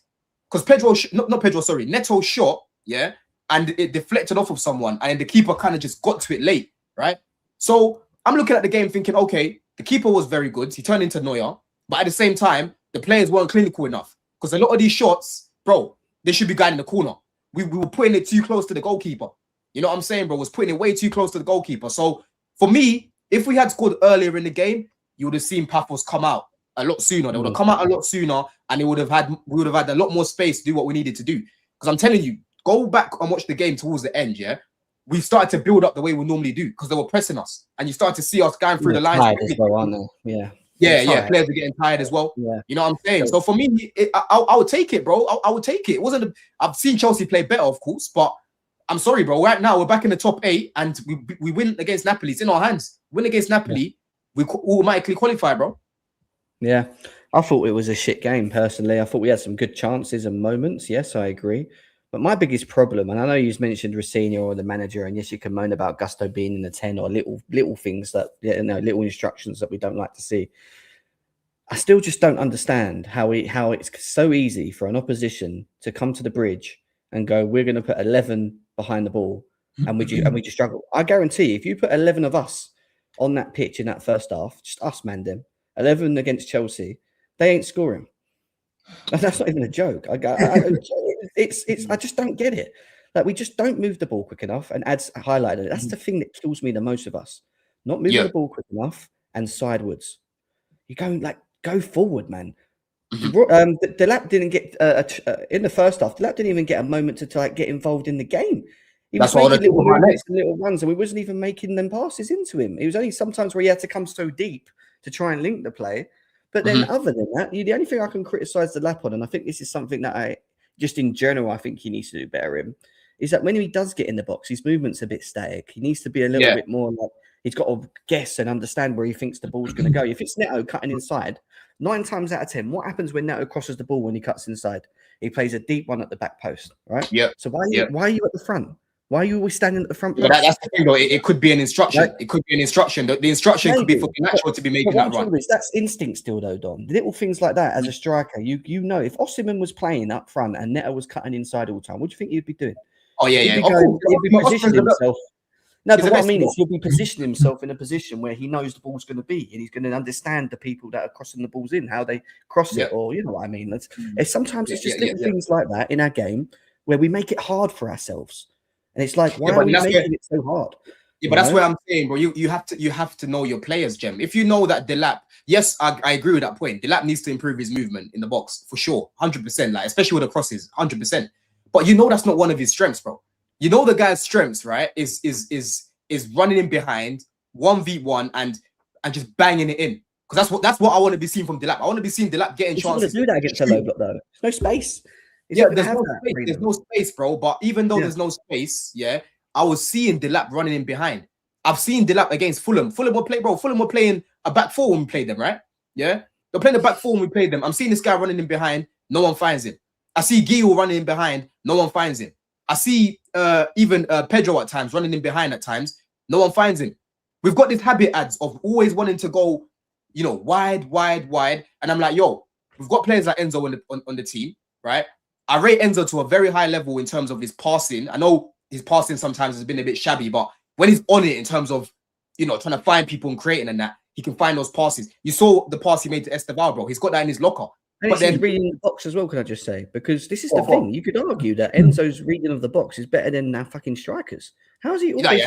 Because Neto shot, yeah, and it deflected off of someone, and the keeper kind of just got to it late, right? So I'm looking at the game thinking, okay, the keeper was very good. He turned into Neuer, but at the same time, the players weren't clinical enough. Because a lot of these shots, bro, they should be guiding the corner. We were putting it too close to the goalkeeper. You know what I'm saying, bro? Was putting it way too close to the goalkeeper. So for me, if we had scored earlier in the game, you would have seen Paphos come out a lot sooner. They would have come out a lot sooner, and we would have had a lot more space to do what we needed to do. Because I'm telling you, go back and watch the game towards the end, yeah? We started to build up the way we normally do because they were pressing us. And you started to see us going through the lines. As well, aren't they? Yeah. Yeah, players are getting tired as well. Yeah. You know what I'm saying? So for me, I would take it, bro. I would take it. It wasn't. I've seen Chelsea play better, of course, but I'm sorry, bro. Right now, we're back in the top 8, and we win against Napoli. It's in our hands. Win against Napoli, we automatically qualify, bro. Yeah, I thought it was a shit game, personally. I thought we had some good chances and moments. Yes, I agree. But my biggest problem, and I know you mentioned Rafinha or the manager, and yes, you can moan about Gusto being in the 10 or little things that, little instructions that we don't like to see. I still just don't understand how it's so easy for an opposition to come to the bridge and go, we're going to put 11 behind the ball, and we just struggle. I guarantee if you put 11 of us on that pitch in that first half, just us, man, them 11 against Chelsea, they ain't scoring. And that's not even a joke. I just don't get it. Like, we just don't move the ball quick enough, and Ads highlighted it. That's the thing that kills me the most of us. Not moving the ball quick enough and sidewards. You're going, like, go forward, man. Delap didn't get in the first half. Delap didn't even get a moment to get involved in the game. He was making little runs, and we wasn't even making them passes into him. It was only sometimes where he had to come so deep to try and link the play. But then, other than that, the only thing I can criticize Delap on, and I think this is something that just in general, I think he needs to do better in, is that when he does get in the box, his movement's a bit static. He needs to be a little bit more like, he's got to guess and understand where he thinks the ball's going to go. If it's Neto cutting inside, 9 times out of 10, what happens when Neto crosses the ball when he cuts inside? He plays a deep one at the back post, right? Yeah. So why are you at the front? Why are you always standing at the front? But that's the thing, though. It could be an instruction. Like, it could be an instruction. The instruction could be for natural to be making that run. That's instinct still, though, Don. Little things like that as a striker. You know, if Osimhen was playing up front and Neto was cutting inside all the time, what do you think he'd be doing? Oh, yeah, yeah. He'd be positioning himself. No, but what I mean is he'll be positioning himself in a position where he knows the ball's going to be, and he's going to understand the people that are crossing the balls in, how they cross it, or you know what I mean. Sometimes it's just little things like that in our game where we make it hard for ourselves. And it's like, why are we making it so hard? Yeah, but that's what I'm saying, bro. You have to know your players, Jem. If you know that Delap, yes, I agree with that point. Delap needs to improve his movement in the box for sure, 100%. Like especially with the crosses, 100%. But you know that's not one of his strengths, bro. You know the guy's strengths, right? Is running in behind 1v1 and just banging it in. Because that's what I want to be seeing from Delap. I want to be seeing Delap getting chances. To do that against a low block, though. There's no space. There's no space, bro. But even though there's no space, I was seeing Delap running in behind. I've seen Delap against Fulham. Fulham were playing a back four when we played them, right? Yeah, they're playing the back four when we played them. I'm seeing this guy running in behind. No one finds him. I see Gio running in behind. No one finds him. I see even Pedro at times running in behind at times. No one finds him. We've got this habit ads of always wanting to go, wide. And I'm like, yo, we've got players like Enzo on the team, right? I rate Enzo to a very high level in terms of his passing. I know his passing sometimes has been a bit shabby, but when he's on it in terms of, trying to find people and creating and that, he can find those passes. You saw the pass he made to Esteval, bro. He's got that in his locker. And but then reading the box as well, can I just say? Because this is the thing. You could argue that Enzo's reading of the box is better than our fucking strikers. How is he always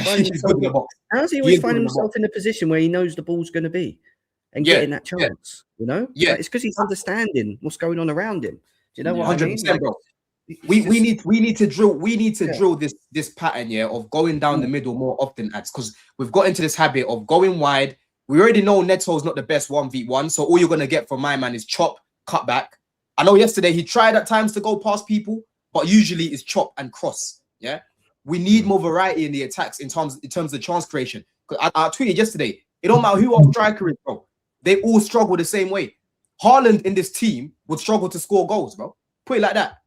finding himself in a position where he knows the ball's going to be and getting that chance? Like, it's because he's understanding what's going on around him. Do you know what I mean? Bro. We need to drill this pattern of going down the middle more often, because we've got into this habit of going wide. We already know Neto's not the best 1v1, so all you're gonna get from my man is chop, cut back. I know yesterday he tried at times to go past people, but usually it's chop and cross. Yeah, we need more variety in the attacks in terms of chance creation. Because I tweeted yesterday, it don't matter who our striker is, bro. They all struggle the same way. Haaland in this team would struggle to score goals, bro. Put it like that.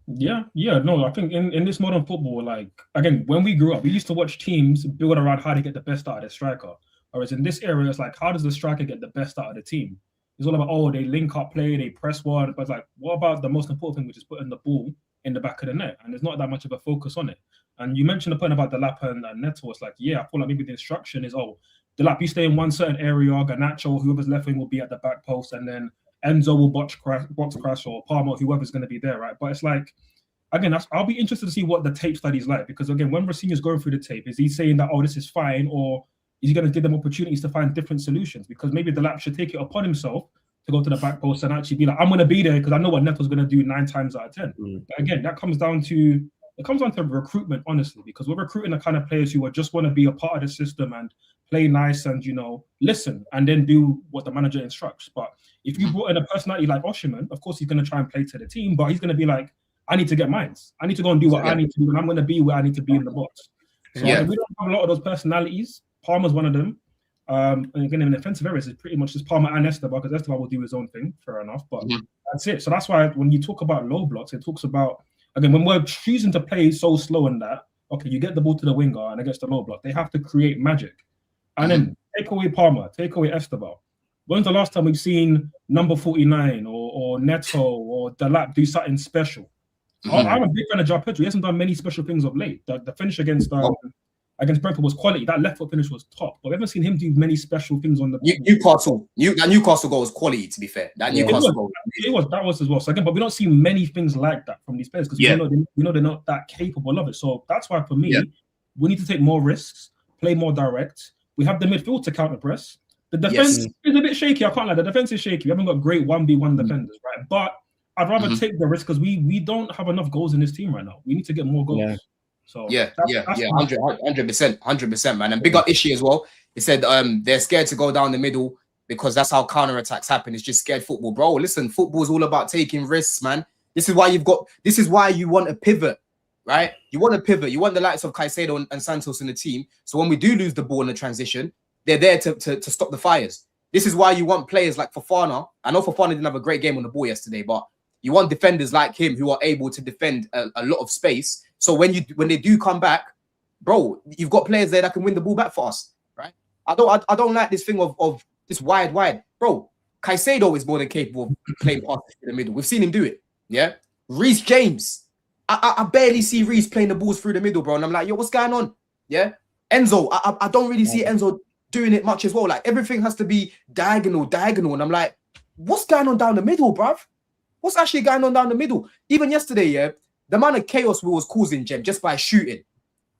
Yeah, no, I think in this modern football, like, again, when we grew up, we used to watch teams build around how to get the best out of their striker. Whereas in this area, it's like, how does the striker get the best out of the team? It's all about, they link up play, they press one, but it's like, what about the most important thing, which is putting the ball in the back of the net? And there's not that much of a focus on it. And you mentioned the point about Delap and Neto. It's like, I feel like maybe the instruction is, Delap, you stay in one certain area, Garnacho, whoever's left wing will be at the back post, and then Enzo will box crash, or Palmer, whoever's going to be there, right? But it's like, again, I'll be interested to see what the tape study's like, because again, when Rossini's going through the tape, is he saying that, this is fine, or is he going to give them opportunities to find different solutions? Because maybe Delap should take it upon himself to go to the back post and actually be like, I'm going to be there because I know what Neto's going to do 9 times out of 10. But again, that comes down to recruitment, honestly, because we're recruiting the kind of players who just want to be a part of the system and play nice and, listen and then do what the manager instructs. But if you brought in a personality like Osimhen, of course, he's going to try and play to the team, but he's going to be like, I need to get mines. I need to go and do what I need to do, and I'm going to be where I need to be in the box. So we don't have a lot of those personalities. Palmer's one of them. And again, in offensive areas, it's pretty much just Palmer and Esteban, because Esteban will do his own thing, fair enough. But that's it. So that's why when you talk about low blocks, it talks about, again, when we're choosing to play so slow in that, you get the ball to the winger and against the low block, they have to create magic. And then take away Palmer, take away Esteban. When's the last time we've seen number 49 or Neto or Delap do something special? I'm a big fan of Jaquet. He hasn't done many special things of late. The finish against Brentford was quality. That left foot finish was top. But we haven't seen him do many special things on the Newcastle goal was quality, to be fair. That was as well. So again, but we don't see many things like that from these players, because we know they're not that capable of it. So that's why, for me, we need to take more risks, play more direct. We have the midfield to counter press. The defense is a bit shaky. I can't lie. The defense is shaky. We haven't got great 1v1 defenders, right? But I'd rather take the risk, because we don't have enough goals in this team right now. We need to get more goals. So 100%, man. And big up Ishi as well. He said they're scared to go down the middle because that's how counter-attacks happen. It's just scared football, bro. Listen, football is all about taking risks, man. This is why you want a pivot, right? You want a pivot. You want the likes of Caicedo and Santos in the team. So when we do lose the ball in the transition, they're there to stop the fires. This is why you want players like Fofana. I know Fofana didn't have a great game on the ball yesterday, but you want defenders like him who are able to defend a lot of space So when they do come back, bro, you've got players there that can win the ball back for us, right? I don't like this thing of this wide, bro. Caicedo is more than capable of playing passes in the middle. We've seen him do it. Yeah, Reece James. I barely see Reece playing the balls through the middle, bro. And I'm like, yo, what's going on? Yeah, Enzo. I don't really see Enzo doing it much as well. Like everything has to be diagonal, and I'm like, what's going on down the middle, bruv? What's actually going on down the middle? Even yesterday, yeah, the amount of chaos we was causing, Jem, just by shooting,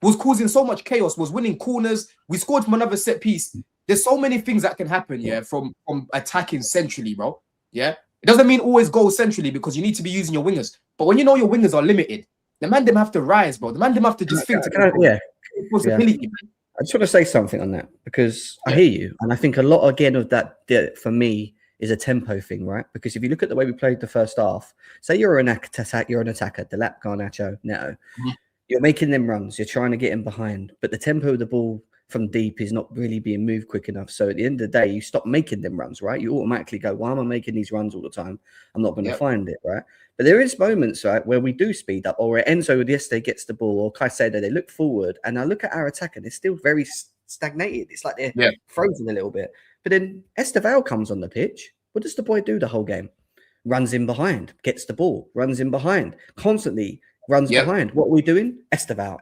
was causing so much chaos, was winning corners. We scored from another set piece. There's so many things that can happen, yeah, from attacking centrally, bro. Yeah, it doesn't mean always go centrally because you need to be using your wingers. But when you know your wingers are limited, the man them have to rise, bro. The man them have to just think. Possibility. I just want to say something on that because I hear you, and I think a lot again of that for me is a tempo thing, right? Because if you look at the way we played the first half, say you're an attacker, Delap, Garnacho, Neto, you're making them runs, you're trying to get in behind, but the tempo of the ball from deep is not really being moved quick enough. So at the end of the day, you stop making them runs, right? You automatically go, why am I making these runs all the time? I'm not going to find it, right? But there is moments, right, where we do speed up, or where Enzo yesterday gets the ball, or Caicedo, they look forward, and I look at our attack, and they're still very stagnated. It's like they're frozen a little bit. But then Esteval comes on the pitch. What does the boy do the whole game? Runs in behind, gets the ball, runs in behind, constantly runs behind. What are we doing? Esteval.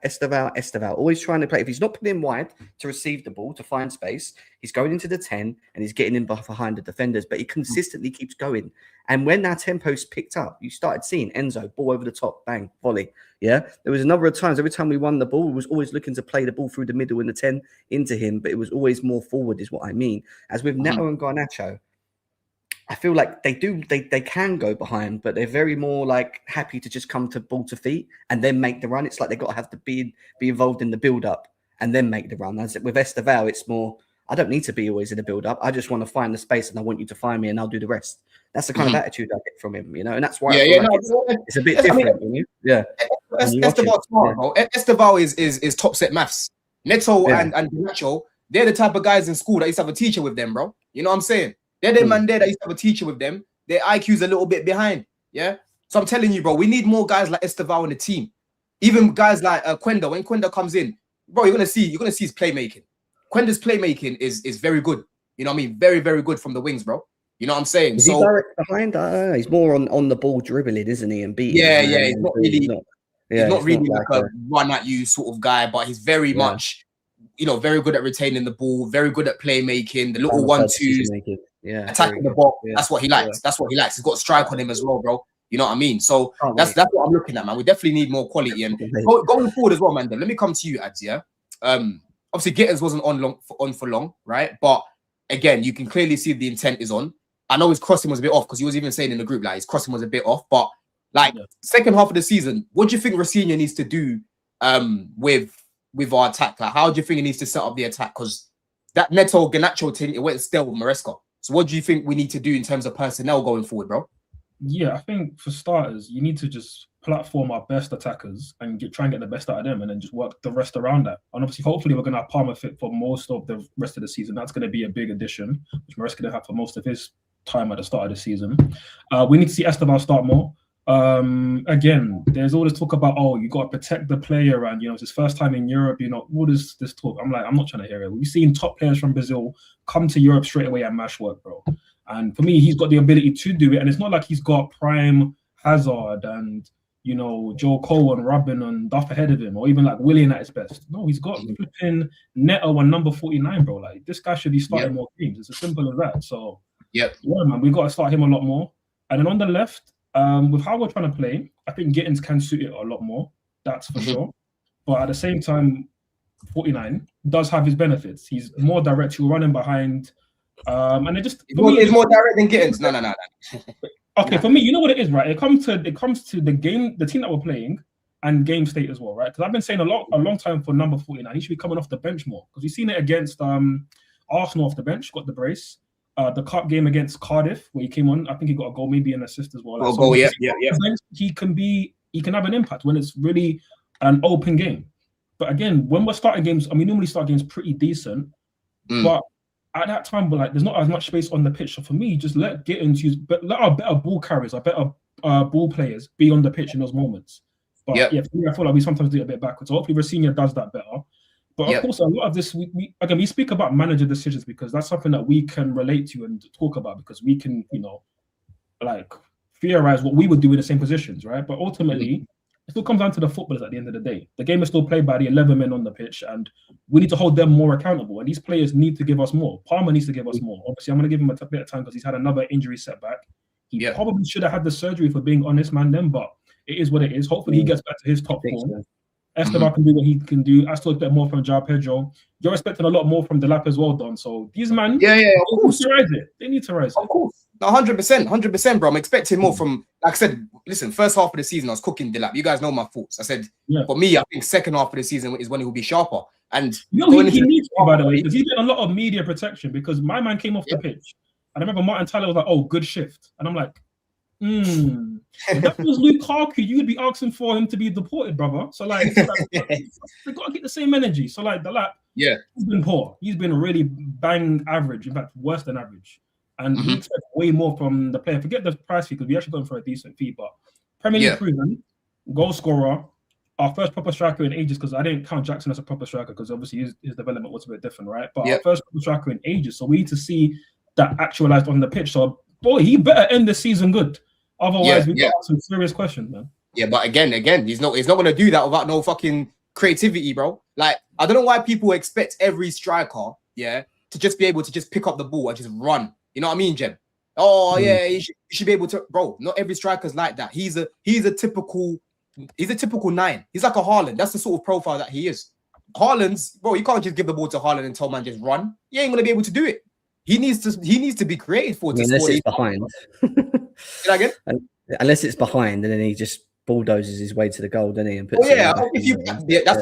Always trying to play. If he's not putting wide to receive the ball, to find space, he's going into the 10 and he's getting in behind the defenders, but he consistently keeps going. And when our tempo's picked up, you started seeing Enzo, ball over the top, bang, volley. Yeah. There was a number of times, every time we won the ball, we was always looking to play the ball through the middle in the 10 into him, but it was always more forward is what I mean. As with Neto and Garnacho, I feel like they can go behind, but they're very more like happy to just come to ball to feet and then make the run. It's like they've got to have to be involved in the build up and then make the run. As with Esteval, it's more, I don't need to be always in the build up. I just want to find the space and I want you to find me and I'll do the rest. That's the kind of attitude I get from him, you know, and that's why it's a bit different. Esteval's smart, bro. Esteval is top set maths. Neto and Nacho, they're the type of guys in school that used to have a teacher with them, bro. You know what I'm saying? They're the man there that used to have a teacher with them. Their IQ's a little bit behind. Yeah. So I'm telling you, bro, we need more guys like Esteval in the team. Even guys like Quenda. When Quenda comes in, bro, you're gonna see his playmaking. Quenda's playmaking is very good. You know what I mean? Very, very good from the wings, bro. You know what I'm saying? Is he direct behind? I don't know. He's more on the ball dribbling, isn't he? And beating. Yeah. He's not really like a run at you sort of guy, but he's very much, you know, very good at retaining the ball, very good at playmaking, the little 1-2s. Attacking the ball. That's what he likes. That's what he likes. He's got strike on him as well, bro. You know what I mean? So that's what I'm looking at, man. We definitely need more quality. And going forward as well, man. Let me come to you, Ads. Yeah. Obviously, Gittins wasn't on for long, right? But again, you can clearly see the intent is on. I know his crossing was a bit off because he was even saying in the group like his crossing was a bit off. But like second half of the season, what do you think Rafinha needs to do with our attack? Like, how do you think he needs to set up the attack? Because that Neto Garnacho thing, it went still with Maresca. So what do you think we need to do in terms of personnel going forward, bro? Yeah, I think for starters, you need to just platform our best attackers and try and get the best out of them and then just work the rest around that. And obviously, hopefully, we're going to have Palmer fit for most of the rest of the season. That's going to be a big addition, which Maresca didn't have for most of his time at the start of the season. We need to see Esteval start more. Again, there's all this talk about, you got to protect the player and, you know, it's his first time in Europe, you know, what is this talk? I'm not trying to hear it. We've seen top players from Brazil come to Europe straight away and mash work, bro. And for me, he's got the ability to do it. And it's not like he's got prime Hazard and, you know, Joe Cole and Robin and Duff ahead of him, or even like Willian at his best. No, he's got flipping Neto and number 49, bro. Like, this guy should be starting more games. It's as simple as that. So, yeah, man, we've got to start him a lot more. And then on the left, with how we're trying to play, I think Gittins can suit it a lot more. That's for sure. But at the same time, 49 does have his benefits. He's more direct. He'll run in behind. And it just it's more direct than Gittins. No. Okay, for me, you know what it is, right? It comes to the game, the team that we're playing, and game state as well, right? Because I've been saying a long time for number 49, he should be coming off the bench more. Because we've seen it against Arsenal off the bench, got the brace. The cup game against Cardiff, where he came on, I think he got a goal, maybe an assist as well. He can have an impact when it's really an open game. But again, when we're starting games, and we normally start games pretty decent, but at that time, there's not as much space on the pitch. So for me, just let Gittins use, but let our better ball carriers, our better ball players be on the pitch in those moments. But yeah, for me, I feel like we sometimes do it a bit backwards. So hopefully Rosenior does that better. But of course, a lot of this, we speak about manager decisions because that's something that we can relate to and talk about because we can, like theorize what we would do in the same positions, right? But ultimately, it still comes down to the footballers at the end of the day. The game is still played by the 11 men on the pitch, and we need to hold them more accountable. And these players need to give us more. Palmer needs to give us more. Obviously, I'm going to give him a bit of time because he's had another injury setback. He probably should have had the surgery, for being honest, man, then, but it is what it is. Hopefully, he gets back to his top form. Esteban can do what he can do. I still expect more from João Pedro. You're expecting a lot more from Delap as well, Don. So these man, of course, they need to rise it. Of course, 100%, bro. I'm expecting more from. Like I said, listen, first half of the season I was cooking Delap. You guys know my thoughts. I said for me, I think second half of the season is when he will be sharper. And he needs to, by the way, because he's getting a lot of media protection. Because my man came off the pitch, and I remember Martin Tyler was like, "Oh, good shift," and I'm like. If that was Lukaku, you would be asking for him to be deported, brother. So like, they got to get the same energy. So like, the lap, he's been poor. He's been really bang average. In fact, worse than average. And we expect way more from the player. Forget the price fee because we actually got him for a decent fee. But Premier League proven, goal scorer, our first proper striker in ages. Because I didn't count Jackson as a proper striker because obviously his development was a bit different, right? But our first proper striker in ages. So we need to see that actualized on the pitch. So boy, he better end the season good. Otherwise, we got some serious questions, man. Yeah, but again, he's not going to do that without no fucking creativity, bro. Like, I don't know why people expect every striker, to just be able to just pick up the ball and just run. You know what I mean, Jem? Oh yeah, he should be able to, bro. Not every striker's like that. He's a typical 9. He's like a Haaland. That's the sort of profile that he is. Haaland's, bro. You can't just give the ball to Haaland and tell man just run. He ain't gonna be able to do it. He needs to be creative for it. Unless it's behind. Again? Unless it's behind, and then he just bulldozes his way to the goal, doesn't he? And puts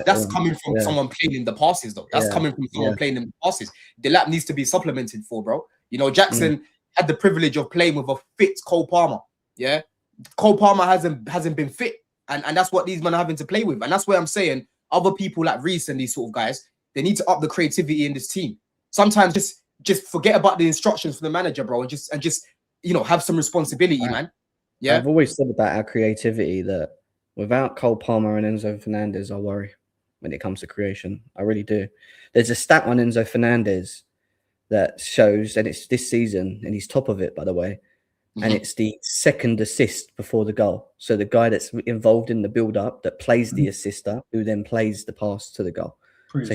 that's coming from someone playing in the passes, though. That's coming from someone playing in the passes. The lap needs to be supplemented for, bro. Jackson had the privilege of playing with a fit Cole Palmer. Yeah, Cole Palmer hasn't been fit, and that's what these men are having to play with. And that's where I'm saying other people like Reece and these sort of guys, they need to up the creativity in this team. Sometimes just forget about the instructions from the manager, bro, and just have some responsibility, man. Yeah, I've always said about our creativity that without Cole Palmer and Enzo Fernandez, I worry when it comes to creation. I really do. There's a stat on Enzo Fernandez that shows, and it's this season, and he's top of it, by the way, and it's the second assist before the goal. So the guy that's involved in the build-up that plays the assister, who then plays the pass to the goal. So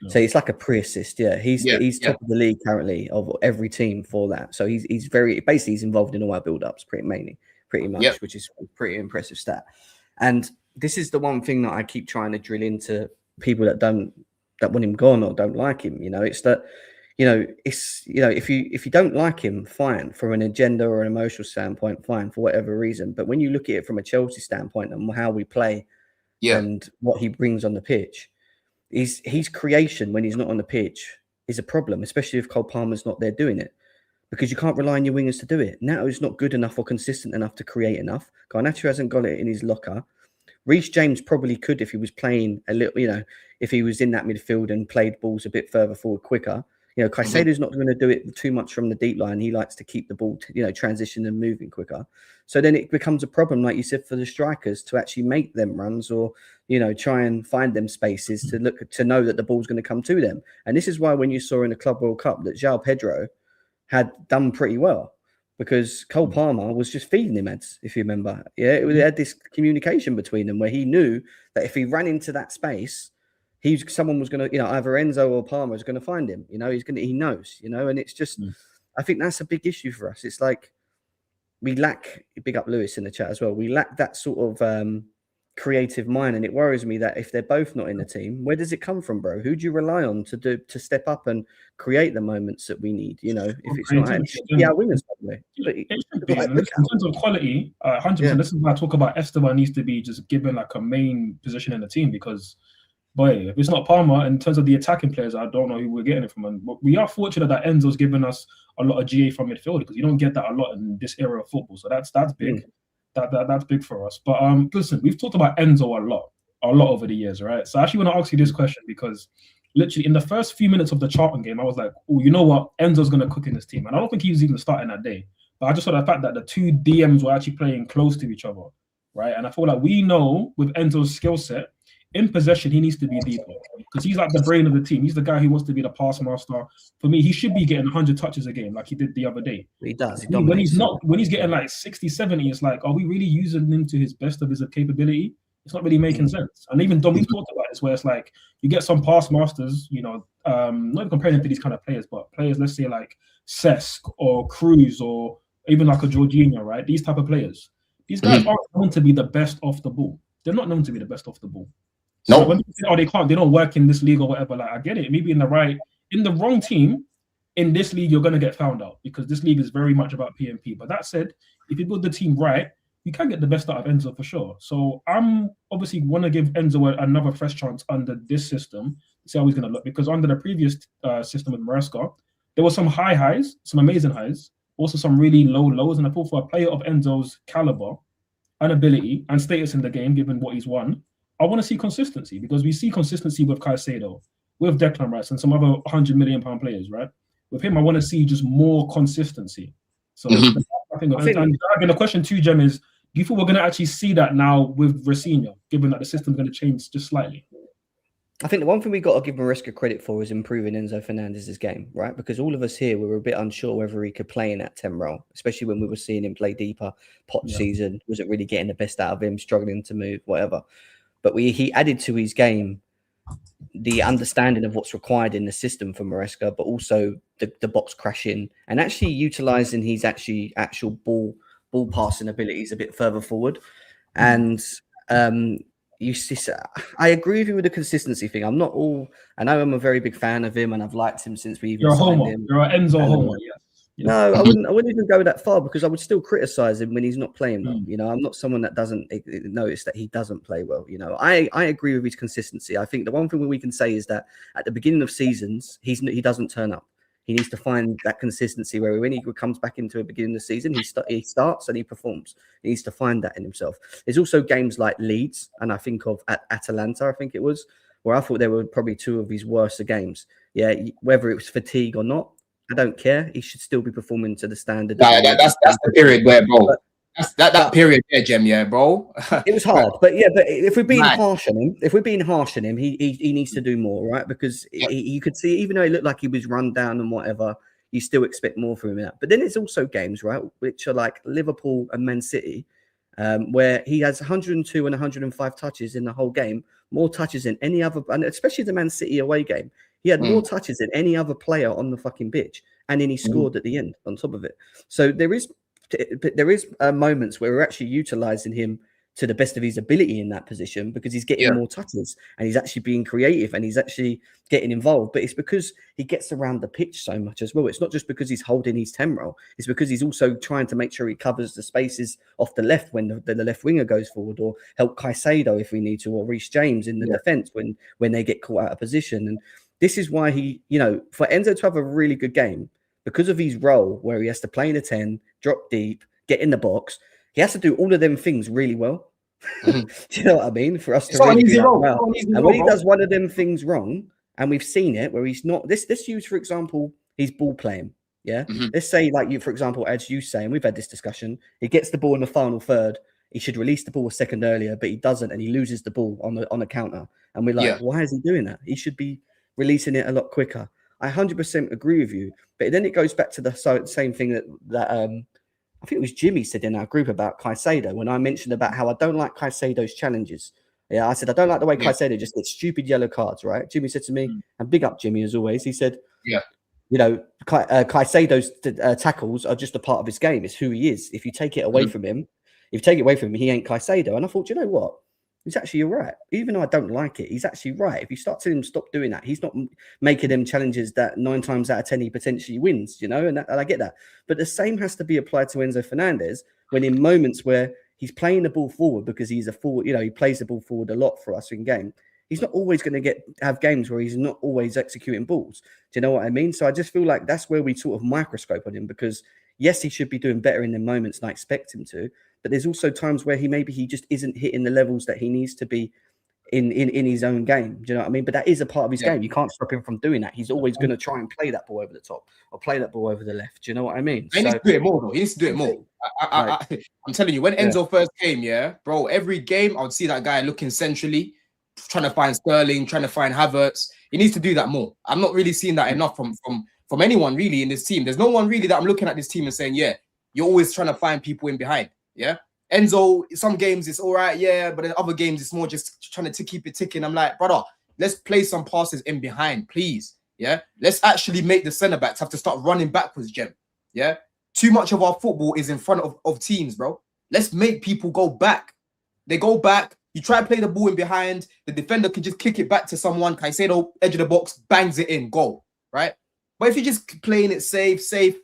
so it's like a pre-assist. Yeah, he's top of the league currently of every team for that. So he's he's involved in all our build-ups pretty much, which is a pretty impressive stat. And this is the one thing that I keep trying to drill into people that want him gone or don't like him. It's that if you don't like him, fine, from an agenda or an emotional standpoint, fine, for whatever reason. But when you look at it from a Chelsea standpoint and how we play and what he brings on the pitch, his creation when he's not on the pitch is a problem, especially if Cole Palmer's not there doing it, because you can't rely on your wingers to do it. Nato's not good enough or consistent enough to create enough. Garnacho hasn't got it in his locker. Reece James probably could if he was playing a little, if he was in that midfield and played balls a bit further forward quicker. Caicedo's not going to do it too much from the deep line. He likes to keep the ball, transition and moving quicker. So then it becomes a problem, like you said, for the strikers to actually make them runs or, try and find them spaces to know that the ball's going to come to them. And this is why when you saw in the Club World Cup that João Pedro had done pretty well, because Cole Palmer was just feeding him heads, if you remember. Yeah, it had this communication between them where he knew that if he ran into that space, someone was going to, either Enzo or Palmer is going to find him. He knows, and it's just, I think that's a big issue for us. It's like we lack, big up Lewis in the chat as well, we lack that sort of creative mind, and it worries me that if they're both not in the team, where does it come from, bro? Who do you rely on to step up and create the moments that we need? If it's not our wingers, probably. In terms of quality, 100%. This is why I talk about Esteban needs to be just given like a main position in the team, because boy, if it's not Palmer, in terms of the attacking players, I don't know who we're getting it from. But we are fortunate that Enzo's given us a lot of GA from midfield, because you don't get that a lot in this era of football. So that's big. That's big for us. But listen, we've talked about Enzo a lot over the years, right? So I actually want to ask you this question, because literally in the first few minutes of the Charlton game, I was like, oh, you know what? Enzo's going to cook in this team. And I don't think he was even starting that day. But I just saw the fact that the two DMs were actually playing close to each other. right? And I feel like we know with Enzo's skill set, in possession, he needs to be deeper because he's like the brain of the team. He's the guy who wants to be the pass master. For me, he should be getting 100 touches a game like he did the other day. He does. He when he's dominates. not, when he's getting like 60, 70, it's like, are we really using him to his best of his capability? It's not really making sense. And even Dom, we've talked about this, where it's like you get some pass masters, you know, not even comparing to these kind of players, but players, let's say like Cesc or Cruz or even like a Jorginho, right? These type of players. These guys aren't known to be the best off the ball. They're not known to be the best off the ball. So when people say, they don't work in this league or whatever, like I get it. Maybe in the wrong team, in this league, you're gonna get found out because this league is very much about PMP. But that said, if you build the team right, you can get the best out of Enzo for sure. So I'm obviously want to give Enzo another fresh chance under this system, see how he's gonna look. Because under the previous system with Maresca, there were some high highs, some amazing highs, also some really low lows. And I thought for a player of Enzo's caliber and ability and status in the game, given what he's won, I want to see consistency because we see consistency with Caicedo, with Declan Rice, and some other £100 million plays, right? With him, I want to see just more consistency. So I think the question too, Jem, is do you feel we're going to actually see that now with Rafinha, given that the system's going to change just slightly? I think the one thing we got to give Maresca credit for is improving Enzo Fernandez's game, right? Because all of us here were a bit unsure whether he could play in that 10 role, especially when we were seeing him play deeper. Season wasn't really getting the best out of him, struggling to move, whatever. But he added to his game the understanding of what's required in the system for Maresca, but also the box crashing and actually utilizing his actual ball passing abilities a bit further forward. And I agree with you with the consistency thing. I know I'm a very big fan of him and I've liked him since we even signed him. You're an Enzo homer, yeah. No, I wouldn't even go that far because I would still criticize him when he's not playing well. You know, I'm not someone that doesn't notice that he doesn't play well. You know, I agree with his consistency. I think the one thing we can say is that at the beginning of seasons, he doesn't turn up. He needs to find that consistency where when he comes back into the beginning of the season, he starts and he performs. He needs to find that in himself. There's also games like Leeds, and I think of Atalanta, I think it was, where I thought they were probably two of his worst games. Yeah, whether it was fatigue or not, I don't care. He should still be performing to the standard. That's the period where, bro. That period there, Jem, yeah, bro. It was hard, but if we're being harsh on him, he needs to do more, right? Because you could see, even though he looked like he was run down and whatever, you still expect more from him. But then it's also games, right, which are like Liverpool and Man City, where he has 102 and 105 touches in the whole game, more touches than any other, and especially the Man City away game. He had more touches than any other player on the fucking pitch, and then he scored at the end on top of it. So there is moments where we're actually utilizing him to the best of his ability in that position because he's getting more touches and he's actually being creative and he's actually getting involved. But it's because he gets around the pitch so much as well. It's not just because he's holding his 10 role. It's because he's also trying to make sure he covers the spaces off the left when the left winger goes forward, or help Caicedo if we need to, or Reece James in the defense when they get caught out of position. And this is why for Enzo to have a really good game, because of his role where he has to play in a 10, drop deep, get in the box, he has to do all of them things really well. Do you know what I mean? For us to really do that well. And when he does one of them things wrong, and we've seen it where he's not, let's use, for example, his ball playing. Yeah. Let's say, like you, for example, as you say, and we've had this discussion, he gets the ball in the final third. He should release the ball a second earlier, but he doesn't, and he loses the ball on a counter. And we're like, why is he doing that? He should be releasing it a lot quicker. I 100% agree with you. But then it goes back to the same thing that I think it was Jimmy said in our group about Caicedo, when I mentioned about how I don't like Caicedo's challenges. Yeah, I said, I don't like the way Caicedo just gets stupid yellow cards, right? Jimmy said to me, and big up Jimmy as always, he said, Caicedo's tackles are just a part of his game. It's who he is. If you take it away from him, he ain't Caicedo. And I thought, you know what? He's actually right. Even though I don't like it, he's actually right. If you start telling him stop doing that, he's not making them challenges that 9 times out of 10 he potentially wins, and I get that. But the same has to be applied to Enzo Fernandez when in moments where he's playing the ball forward because he's a forward, he plays the ball forward a lot for us in game. He's not always going to have games where he's not always executing balls. Do you know what I mean? So I just feel like that's where we sort of microscope on him because yes, he should be doing better in the moments and I expect him to. But there's also times where he just isn't hitting the levels that he needs to be in his own game. Do you know what I mean? But that is a part of his Yeah. game. You can't stop him from doing that. He's always going to try and play that ball over the top or play that ball over the left. Do you know what I mean? He needs to do it more, though. He needs to do it more. I'm telling you, when Enzo first came, bro, every game I would see that guy looking centrally, trying to find Sterling, trying to find Havertz. He needs to do that more. I'm not really seeing that enough from anyone really in this team. There's no one really that I'm looking at this team and saying, yeah, you're always trying to find people in behind. Yeah. Enzo, some games it's all right, but in other games it's more just trying to keep it ticking. I'm like, brother, let's play some passes in behind, please. Yeah. Let's actually make the centre backs have to start running backwards, Jem. Yeah. Too much of our football is in front of teams, bro. Let's make people go back. They go back. You try to play the ball in behind. The defender can just kick it back to someone. Caicedo, edge of the box, bangs it in, goal, right? But if you're just playing it safe,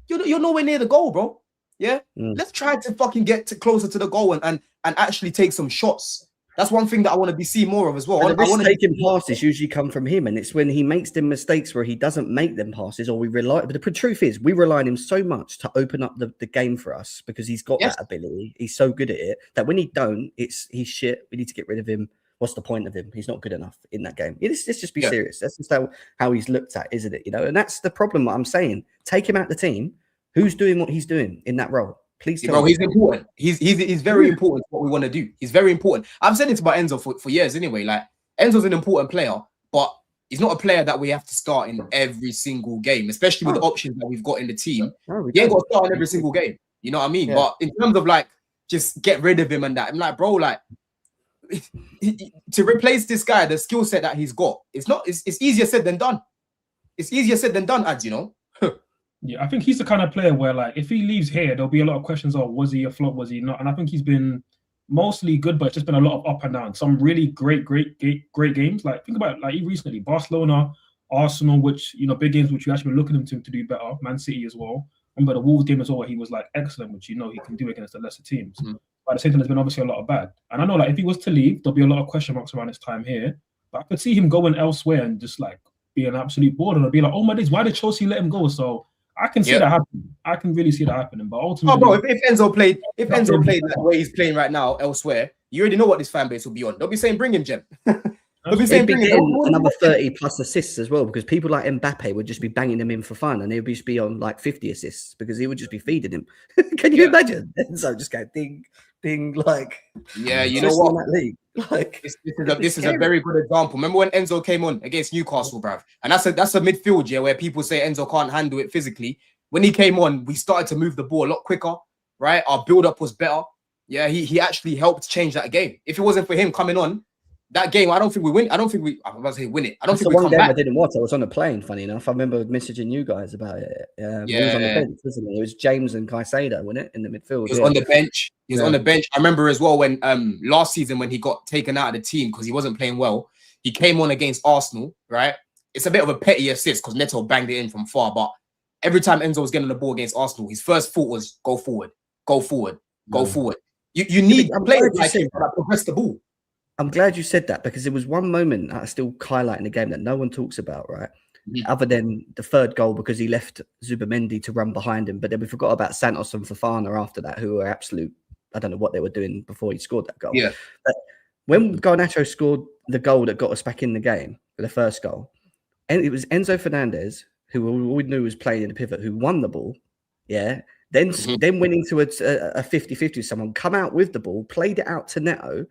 you're nowhere near the goal, bro. Yeah? Let's try to fucking get closer to the goal and actually take some shots. That's one thing that I want to be seeing more of as well. And the risk-taking passes usually come from him, and it's when he makes them mistakes where he doesn't make them passes, or we rely. But the truth is, we rely on him so much to open up the game for us because he's got that ability. He's so good at it that when he don't, he's shit. We need to get rid of him. What's the point of him? He's not good enough in that game. Let's just be serious. That's just how he's looked at, isn't it? You know, and that's the problem. What I'm saying, take him out the team. Who's doing what he's doing in that role? Please tell me. He's important. He's very important for what we want to do. He's very important. I've said it about Enzo for years anyway. Like, Enzo's an important player, but he's not a player that we have to start in every single game, especially with the options that we've got in the team. He ain't got to start in every single game. You know what I mean? But in terms of like, just get rid of him and that, I'm like, bro, like, to replace this guy, the skill set that he's got, it's easier said than done. It's easier said than done, ads, you know? Yeah, I think he's the kind of player where, like, if he leaves here, there'll be a lot of questions of was he a flop, was he not? And I think he's been mostly good, but it's just been a lot of up and down. Some really great games. Like, think about it, like, recently, Barcelona, Arsenal, which, you know, big games which you actually been looking at him to do better. Man City as well. Remember the Wolves game as well, where he was like excellent, which you know he can do against the lesser teams. But at the same time, there's been obviously a lot of bad. And I know, like, if he was to leave, there'll be a lot of question marks around his time here. But I could see him going elsewhere and just like be an absolute board, and I'd be like, oh my days, why did Chelsea let him go? So I can see that happening. I can really see that happening. But ultimately, bro, if Enzo played the way he's playing right now elsewhere, you already know what this fan base will be on. They'll be saying, bring him, Jem. They'll be saying, bring him. Another 30 plus assists as well, because people like Mbappe would just be banging him in for fun, and he would just be on like 50 assists because he would just be feeding him. Can you imagine? Enzo just go ding, ding, like. Yeah, you know what? That league. Like, this is a very good example. Remember when Enzo came on against Newcastle, bruv? And that's a midfield, where people say Enzo can't handle it physically. When he came on, we started to move the ball a lot quicker, right? Our build-up was better. Yeah, he actually helped change that game. If it wasn't for him coming on, that game, I don't think we win. I'm about to say win it. I don't think we come back. I didn't watch. I was on a plane, funny enough. I remember messaging you guys about it. He was on the bench, wasn't he? It was James and Caicedo, wasn't it, in the midfield? He was on the bench. He was on the bench. I remember as well when last season when he got taken out of the team because he wasn't playing well, he came on against Arsenal, right? It's a bit of a petty assist because Neto banged it in from far, but every time Enzo was getting the ball against Arsenal, his first thought was go forward, go forward, go forward. You need players like him that progress the ball. I'm glad you said that because there was one moment I still highlight in the game that no one talks about, right? Other than the third goal because he left Zubimendi to run behind him. But then we forgot about Santos and Fofana after that, who were absolute, I don't know what they were doing before he scored that goal. Yeah. But when Garnacho scored the goal that got us back in the game, the first goal, and it was Enzo Fernandez, who we knew was playing in the pivot, who won the ball. Yeah. Then went into a 50-50 with someone, come out with the ball, played it out to Neto,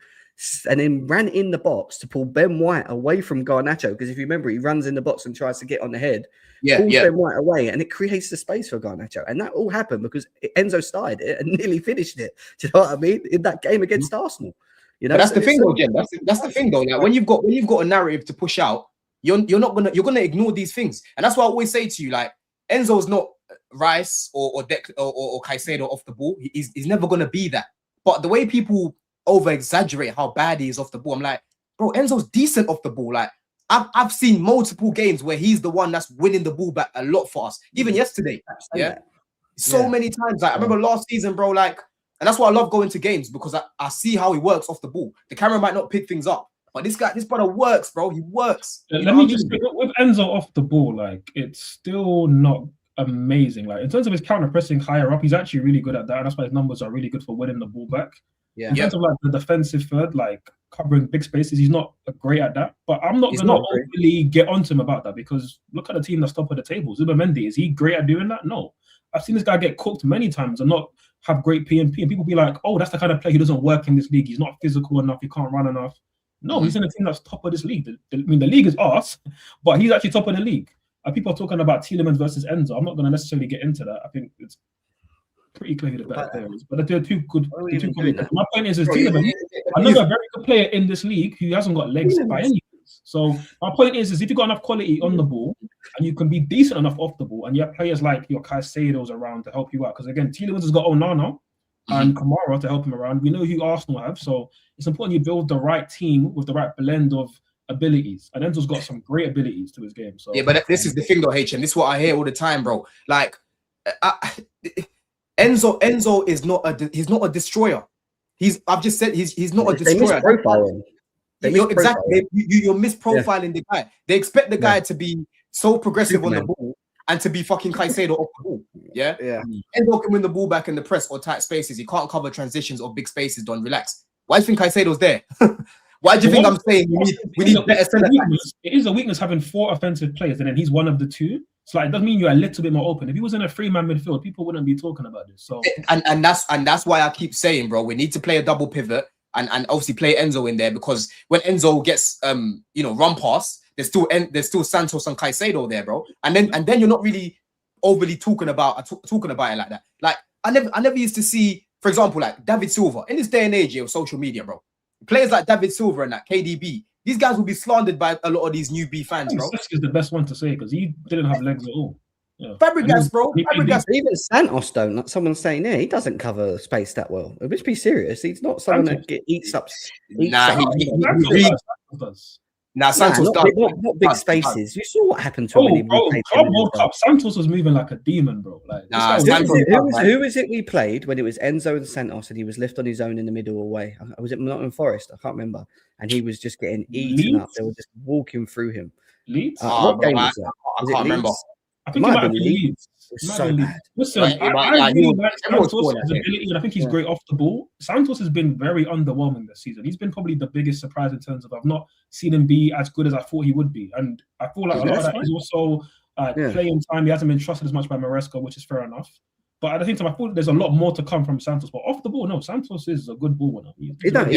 and then ran in the box to pull Ben White away from Garnacho. Because if you remember, he runs in the box and tries to get on the head, pulls Ben White away, and it creates the space for Garnacho. And that all happened because Enzo started it and nearly finished it. Do you know what I mean? In that game against Arsenal. You know, but that's the thing, though, Jen. That's the thing, though. Like, when you've got a narrative to push out, you're gonna ignore these things. And that's why I always say to you, like, Enzo's not Rice or Caicedo off the ball. He's never gonna be that. But the way people over exaggerate how bad he is off the ball, I'm like, bro, Enzo's decent off the ball. Like, I've seen multiple games where he's the one that's winning the ball back a lot for us. Even yesterday, many times. Like, I remember last season, bro. Like, and that's why I love going to games because I see how he works off the ball. The camera might not pick things up, but this brother works, bro. He works. Let me just with Enzo off the ball, like, it's still not amazing. Like, in terms of his counter pressing higher up, he's actually really good at that. And that's why his numbers are really good for winning the ball back. Yeah. In terms of like the defensive third, like covering big spaces, he's not great at that. But I'm not going to overly get onto him about that because look at the team that's top of the table. Zubimendi, is he great at doing that? No. I've seen this guy get cooked many times and not have great PMP. And people be like, oh, that's the kind of player who doesn't work in this league. He's not physical enough. He can't run enough. No, he's in a team that's top of this league. I mean, the league is arse, but he's actually top of the league. And people are talking about Tielemans versus Enzo. I'm not going to necessarily get into that. I think it's pretty clear who the better player is. But they're two good. My point is Tielemans, another very good player in this league who hasn't got legs by any means. So my point is if you've got enough quality on the ball and you can be decent enough off the ball and you have players like your Caicedos around to help you out. Because again, Tielemans has got Onana and Kamara to help him around. We know who Arsenal have. So it's important you build the right team with the right blend of abilities. And Enzo's got some great abilities to his game. So yeah, but this is the thing though, HM. This is what I hear all the time, bro. Like Enzo is not a destroyer. I've just said he's not a destroyer. You're misprofiling the guy. They expect the guy to be so progressive on the ball and to be fucking Caicedo off the ball. Yeah. Enzo can win the ball back in the press or tight spaces. He can't cover transitions or big spaces. Don't relax. Why do you think Caicedo's there? Why do you think I'm saying we need better centre backs? It is a weakness having 4 offensive players and then he's one of the 2. So like, it doesn't mean you're a little bit more open. If he was in a 3-man midfield, people wouldn't be talking about this. So and that's why I keep saying, bro, we need to play a double pivot and obviously play Enzo in there because when Enzo gets run past, there's still Santos and Caicedo there, bro. And then you're not really overly talking about it like that. Like I never used to see, for example, like David Silva in this day and age of social media, bro. Players like David Silva and that KDB, these guys will be slandered by a lot of these newbie fans, bro. This is the best one to say because he didn't have legs at all. Yeah. Fabregas, bro. Fabregas. Even Santos, though, not someone saying, he doesn't cover space that well. Let's be serious. He's not someone that eats up. Santos does. Not big spaces. You saw what happened to him. World Cup, Santos was moving like a demon, bro. Like, who was it we played when it was Enzo and Santos and he was left on his own in the middle away? Was it Nottingham Forest? I can't remember. And he was just getting eaten up. They were just walking through him. Leeds? What game was that? I can't remember. I think it might have been Leeds. So bad. Listen, I really like Santos' ability, and I think he's great off the ball. Santos has been very underwhelming this season. He's been probably the biggest surprise in terms of I've not seen him be as good as I thought he would be. And I feel like a lot of that is also playing time. He hasn't been trusted as much by Maresca, which is fair enough. But at the same time, I thought there's a lot more to come from Santos. But off the ball, no, Santos is a good ball winner. But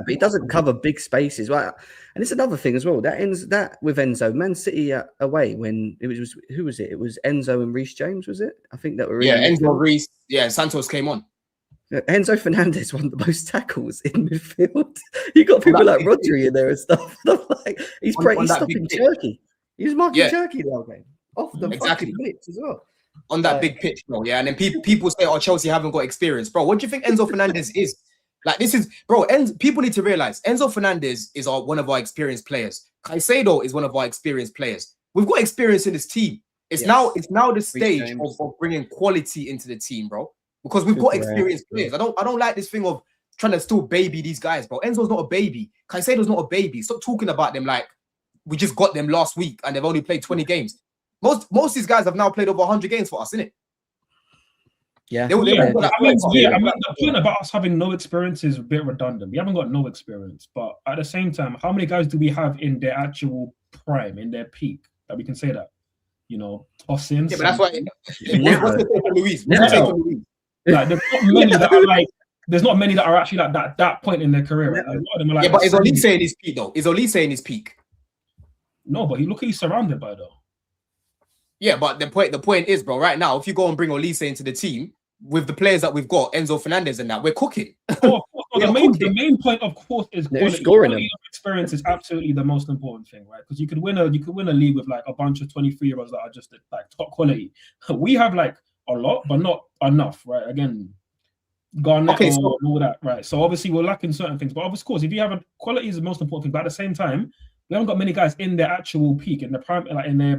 he doesn't cover big spaces. Right? And it's another thing as well. That with Enzo, Man City away when it was who was it? It was Enzo and Reece James, was it? I think that were Enzo, Reece. Yeah, Santos came on. Enzo Fernandez won the most tackles in midfield. You got people like Rodri in there and stuff. And I'm like, he's stopping Turkey. He was marking Turkey the whole game off the fucking blitz as well. On that big pitch, bro. Yeah, and then people say, "Oh, Chelsea haven't got experience, bro." What do you think Enzo Fernandez is? Like, this is, bro. People need to realize Enzo Fernandez is one of our experienced players. Caicedo is one of our experienced players. We've got experience in this team. It's now the stage of bringing quality into the team, bro. Because we've got experienced players. I don't like this thing of trying to still baby these guys, bro. Enzo's not a baby. Caicedo's not a baby. Stop talking about them like we just got them last week and they've only played 20 games. Most of these guys have now played over 100 games for us, innit? Yeah. The point about us having no experience is a bit redundant. We haven't got no experience, but at the same time, how many guys do we have in their actual prime, in their peak, that we can say that? Tossins. Yeah, but that's why. What's the take on Luiz? Like, there's not many that are actually like that point in their career. Right? A lot of them are like, but is Oli saying his peak though? Is Oli saying his peak? No, but look who he's surrounded by though. Yeah, but the point is, bro, right now, if you go and bring Olise into the team with the players that we've got, Enzo Fernandez and that, we're cooking. The main point, of course, is quality of experience is absolutely the most important thing, right? Because you could win a league with like a bunch of 23-year-olds that are just like top quality. We have like a lot, but not enough, right? Again, Garnett and all that, right? So obviously we're lacking certain things, but of course, if you have quality is the most important thing. But at the same time, we haven't got many guys in their actual peak, in their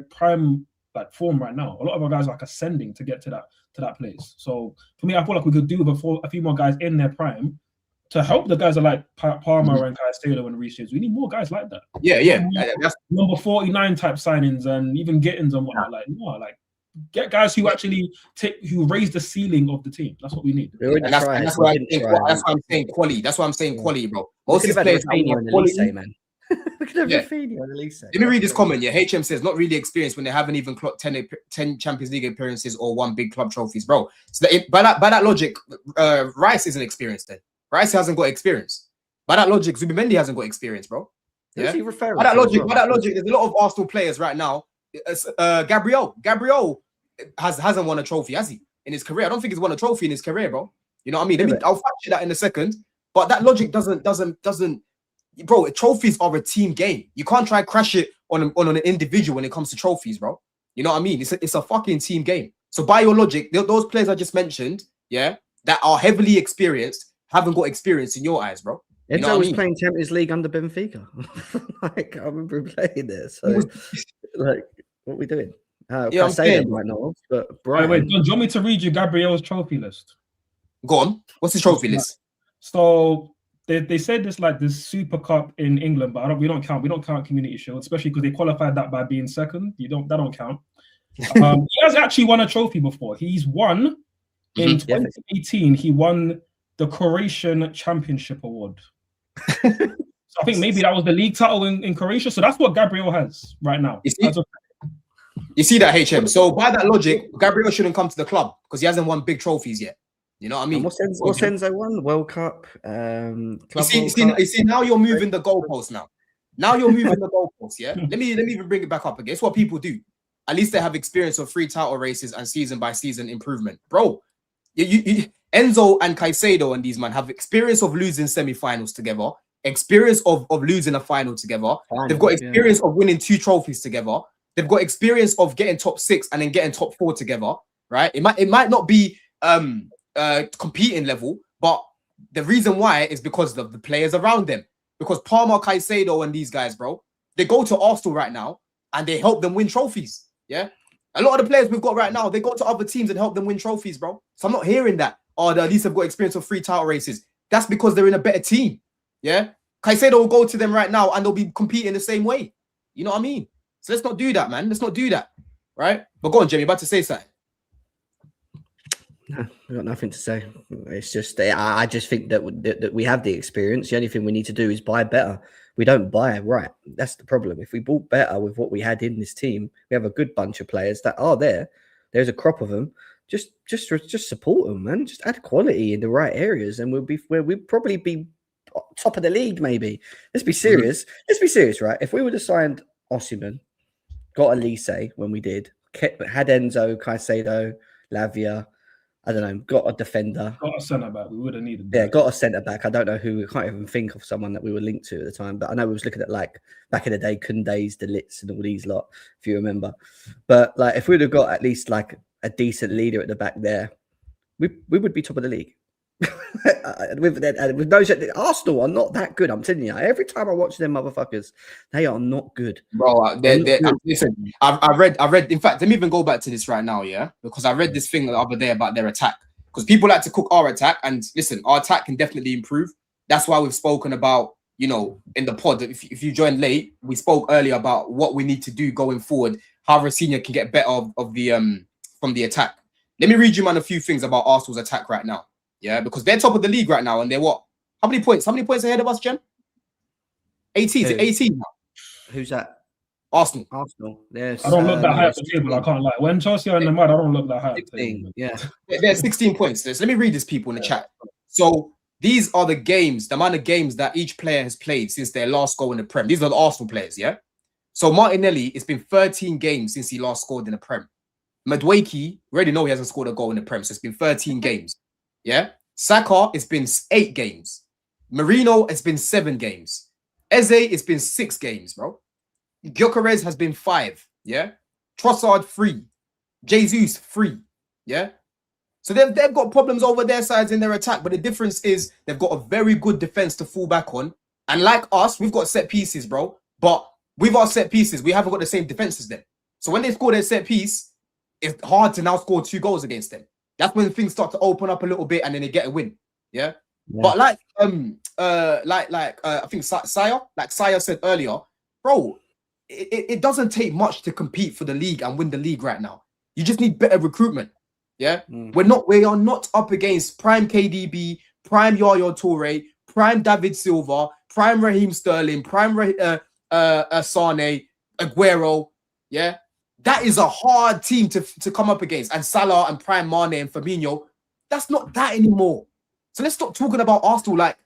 prime like form right now. A lot of our guys are like ascending to get to that place. So for me, I feel like we could do with a few more guys in their prime to help the guys that like Palmer and Caicedo and Reece James. We need more guys like that. Yeah. That's number 49 type signings and even Gittins and whatnot. Get guys who actually who raise the ceiling of the team. That's what we need. And that's why I'm saying quality. That's why I'm saying quality, bro. Most of these players have quality, man. We could have Rafinha on Elise. Let me read this comment. Yeah, HM says not really experienced when they haven't even clocked 10 Champions League appearances or 1 big club trophies, bro. So by that logic, Rice isn't experienced then. Rice hasn't got experience. By that logic, Zubimendi hasn't got experience, bro. Yeah. By that logic, there's a lot of Arsenal players right now. Gabriel hasn't won a trophy, has he? In his career, I don't think he's won a trophy in his career, bro. You know what I mean? I'll fact check that in a second. But that logic doesn't. Bro, trophies are a team game. You can't try and crash it on an individual when it comes to trophies, bro. You know what I mean? It's a fucking team game. So by your logic, those players I just mentioned, yeah, that are heavily experienced, haven't got experience in your eyes, bro. You Enzo was playing Champions League under Benfica. Like, I remember him playing there. So, like, what are we doing? Caicedo might not have, but Brian. Wait, do you want me to read you Gabriel's trophy list? Go on. What's his trophy list? So they said this like this Super Cup in England, but we don't count Community Shield, especially because they qualified that by being second. That don't count. He has actually won a trophy before. He's won in 2018. He won the Croatian Championship Award. So I think maybe that was the league title in Croatia. So that's what Gabriel has right now. You see that, HM? So by that logic, Gabriel shouldn't come to the club because he hasn't won big trophies yet. You know what I mean? What's Enzo won? World Cup. You see, now you're moving the goalposts now. Now you're moving the goalposts, yeah? Let me even bring it back up again. It's what people do. At least they have experience of 3 title races and season by season improvement. Bro, Enzo and Caicedo and these man have experience of losing semi-finals together, experience of losing a final together. They've got experience of winning 2 trophies together. They've got experience of getting top 6 and then getting top 4 together, right? It might not be competing level, but the reason why is because of the players around them. Because Palmer, Caicedo, and these guys, bro, they go to Arsenal right now and they help them win trophies. Yeah, a lot of the players we've got right now, they go to other teams and help them win trophies, bro. So I'm not hearing that. Or at least they've got experience of 3 title races. That's because they're in a better team. Yeah, Caicedo will go to them right now and they'll be competing the same way. You know what I mean? So let's not do that, man. Let's not do that, right? But go on, Jamie, about to say something. No, I've got nothing to say. It's just I just think that we have the experience. The only thing we need to do is buy better. We don't buy right. That's the problem. If we bought better with what we had in this team, we have a good bunch of players that are there. There's a crop of them. Just support them, man. Just add quality in the right areas, and we'll probably be top of the league. Maybe. Let's be serious. Let's be serious, right? If we would have signed Osimhen, got Elise when we did, had Enzo, Caicedo, Lavia. I don't know, got a defender. Got a centre-back. We would have needed that. Yeah, got a centre-back. I don't know who. I can't even think of someone that we were linked to at the time. But I know we was looking at, like, back in the day, Kunde's, the Litz, and all these lot, if you remember. But, like, if we'd have got at least, like, a decent leader at the back there, we would be top of the league. with those, Arsenal are not that good. I'm telling you. Every time I watch them motherfuckers, they are not good, bro. Listen, I read. In fact, let me even go back to this right now, yeah, because I read this thing the other day about their attack. Because people like to cook our attack, and listen, our attack can definitely improve. That's why we've spoken about, in the pod. If you joined late, we spoke earlier about what we need to do going forward. How Rafinha can get better of the from the attack. Let me read you, man, a few things about Arsenal's attack right now. Yeah, because they're top of the league right now, and they're what? How many points? How many points ahead of us, Jem? 18. 18 now. Who's that? Arsenal. Yes. I don't look that high up the table. I can't lie. When Chelsea are in the mud, I don't look that high. 16, yeah. They're 16 points. So let me read this, people, in the chat. So these are the amount of games that each player has played since their last goal in the Prem. These are the Arsenal players, yeah? So Martinelli, it's been 13 games since he last scored in the Prem. Madueke, we already know he hasn't scored a goal in the Prem, so it's been 13 games. Yeah, Saka, it's been 8 games. Marino, it's been 7 games. Eze, it's been 6 games, bro. Gyökeres has been 5. Yeah, Trossard 3. Jesus 3. Yeah, so they've got problems over their sides in their attack, but the difference is they've got a very good defense to fall back on. And like us, we've got set pieces, bro. But with our set pieces, we haven't got the same defense as them. So when they score their set piece, it's hard to now score 2 goals against them. That's when things start to open up a little bit, and then they get a win. Yeah. But I think Saya said earlier, bro, it doesn't take much to compete for the league and win the league right now. You just need better recruitment. Yeah, we are not up against prime KDB, prime Yaya Toure, prime David Silva, prime Raheem Sterling, prime Sane, Aguero. Yeah, that is a hard team to come up against. And Salah and prime Mane and Firmino, that's not that anymore. So let's stop talking about Arsenal like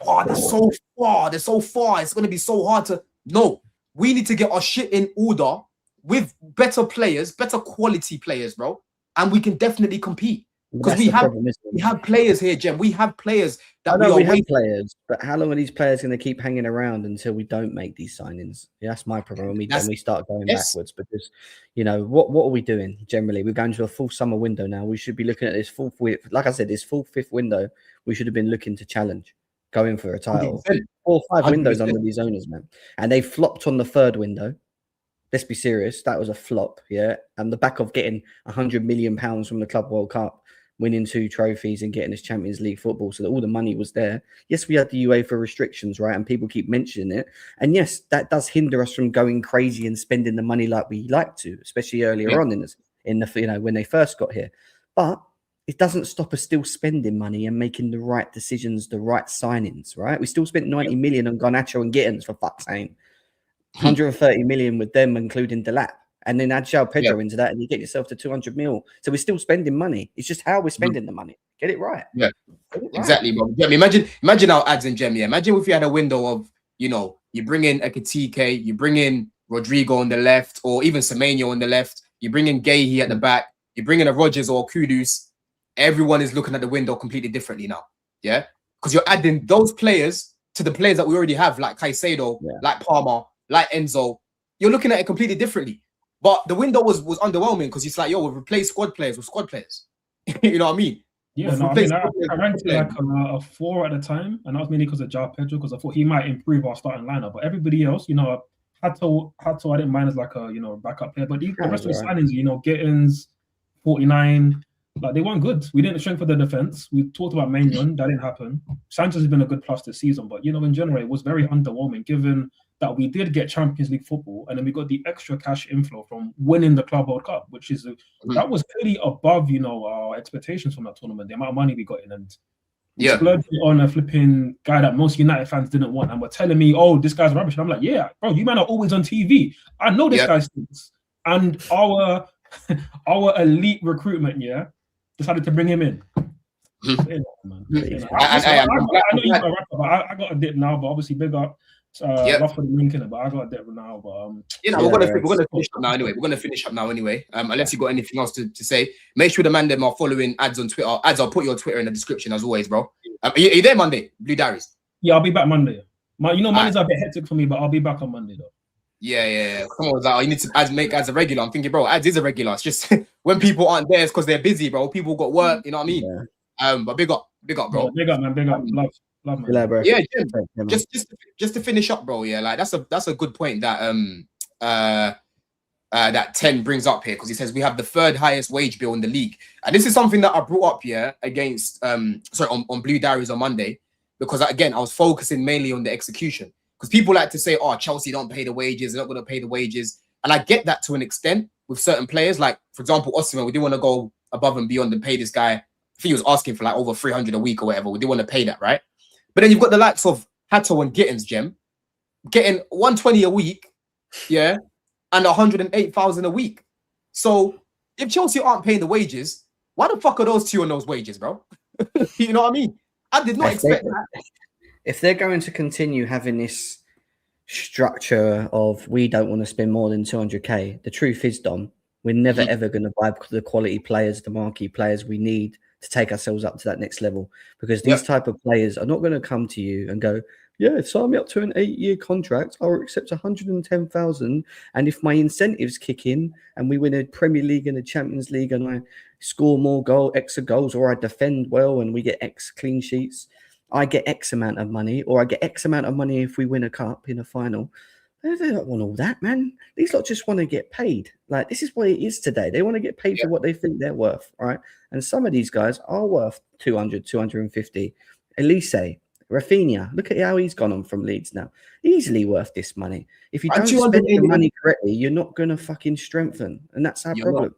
oh, they're so far, it's going to be so hard to. No, we need to get our shit in order with better players, better quality players, bro, and we can definitely compete. Because we have players here, Jem. We have players that we have players, but how long are these players going to keep hanging around until we don't make these signings? Yeah, that's my problem. Then we start going backwards because, you know, what are we doing generally? We're going to a full summer window now. We should be looking at this like I said, this full fifth window. We should have been looking to challenge, going for a title. 4 or 5 windows under these owners, man, and they flopped on the third window. Let's be serious. That was a flop, yeah. And the back of getting £100 million from the Club World Cup, winning 2 trophies and getting this Champions League football, so that all the money was there. Yes, we had the UEFA restrictions, right? And people keep mentioning it. And yes, that does hinder us from going crazy and spending the money like we like to, especially earlier on in the you know, when they first got here. But it doesn't stop us still spending money and making the right decisions, the right signings, right? We still spent 90 million on Garnacho and Gittins, for fuck's sake. 130 million with them, including Delap. And then add João Pedro into that, and you get yourself to 200 mil. So we're still spending money. It's just how we're spending the money. Get it right. Yeah, exactly, bro. Yeah, imagine our ads in Gem. Yeah, imagine if you had a window of, you know, you bring in a Ekitike, you bring in Rodrigo on the left, or even Semenyo on the left. You bring in Gahey at the back. You bring in a Rodgers or Kudus. Everyone is looking at the window completely differently now. Yeah, because you're adding those players to the players that we already have, like Caicedo, like Palmer, like Enzo. You're looking at it completely differently. But the window was underwhelming because it's like, yo, we've replaced squad players with squad players. You know what I mean? Yeah, no, I mean, I ranked it like a 4 at the time, and that was mainly because of João Pedro, because I thought he might improve our starting lineup. But everybody else, you know, Hato, I didn't mind as like a, you know, backup player. But the rest of the signings, you know, Gittins, 49, like they weren't good. We didn't strengthen the defense. We talked about Maignan, that didn't happen. Sanchez has been a good plus this season, but you know, in general, it was very underwhelming given that we did get Champions League football, and then we got the extra cash inflow from winning the Club World Cup, which is that was clearly above, you know, our expectations from that tournament. The amount of money we got in, and splurged on a flipping guy that most United fans didn't want, and were telling me, "Oh, this guy's rubbish." And I'm like, "Yeah, bro, you man are always on TV. I know this guy stinks." And our elite recruitment, decided to bring him in. I know you got a rapper, but I got a dip now. But obviously, big up. Rough for the linking, but I got a dip now. But you know, we're gonna finish up now anyway. Unless you got anything else to say. Make sure the man them are following ads on Twitter. Ads, I'll put your Twitter in the description as always, bro. Are you there Monday? Blue Diaries. Yeah, I'll be back Monday. Mondays are a bit hectic for me, but I'll be back on Monday though. Yeah. Come on, like, you need to make ads a regular. I'm thinking, bro, ads is a regular. It's just when people aren't there, it's because they're busy, bro. People got work, you know what I mean? But big up, bro. Yeah, big up, man. Big up. Love, man. Bro. Yeah, just to finish up, bro. Yeah, like that's a good point that that 10 brings up here, because he says we have the 3rd highest wage bill in the league, and this is something that I brought up against on Blue Diaries on Monday, because again I was focusing mainly on the execution, because people like to say, oh, Chelsea don't pay the wages, they're not going to pay the wages, and I get that to an extent with certain players, like for example Osimhen. We didn't want to go above and beyond and pay this guy. I think he was asking for like over 300 a week or whatever. We didn't want to pay that, right? But then you've got the likes of Hato and Gittins, Gem, getting 120 a week, and 108,000 a week. So if Chelsea aren't paying the wages, why the fuck are those two on those wages, bro? You know what I mean? I did not expect that. If they're going to continue having this structure of we don't want to spend more than 200k, the truth is, Dom, we're never ever going to buy the quality players, the marquee players we need to take ourselves up to that next level, because these type of players are not going to come to you and go, yeah, sign me up to an 8-year contract, I'll accept 110,000, and if my incentives kick in and we win a Premier League and a Champions League and I score more X goals, or I defend well and we get X clean sheets, I get X amount of money, or I get X amount of money if we win a cup in a final. They don't want all that, man. These lot just want to get paid. Like, this is what it is today. They want to get paid for what they think they're worth, right? And some of these guys are worth 200, 250. Elise, Rafinha, look at how he's gone on from Leeds now. Easily worth this money. If you And don't spend 280 the money correctly, you're not gonna fucking strengthen, and that's our problem.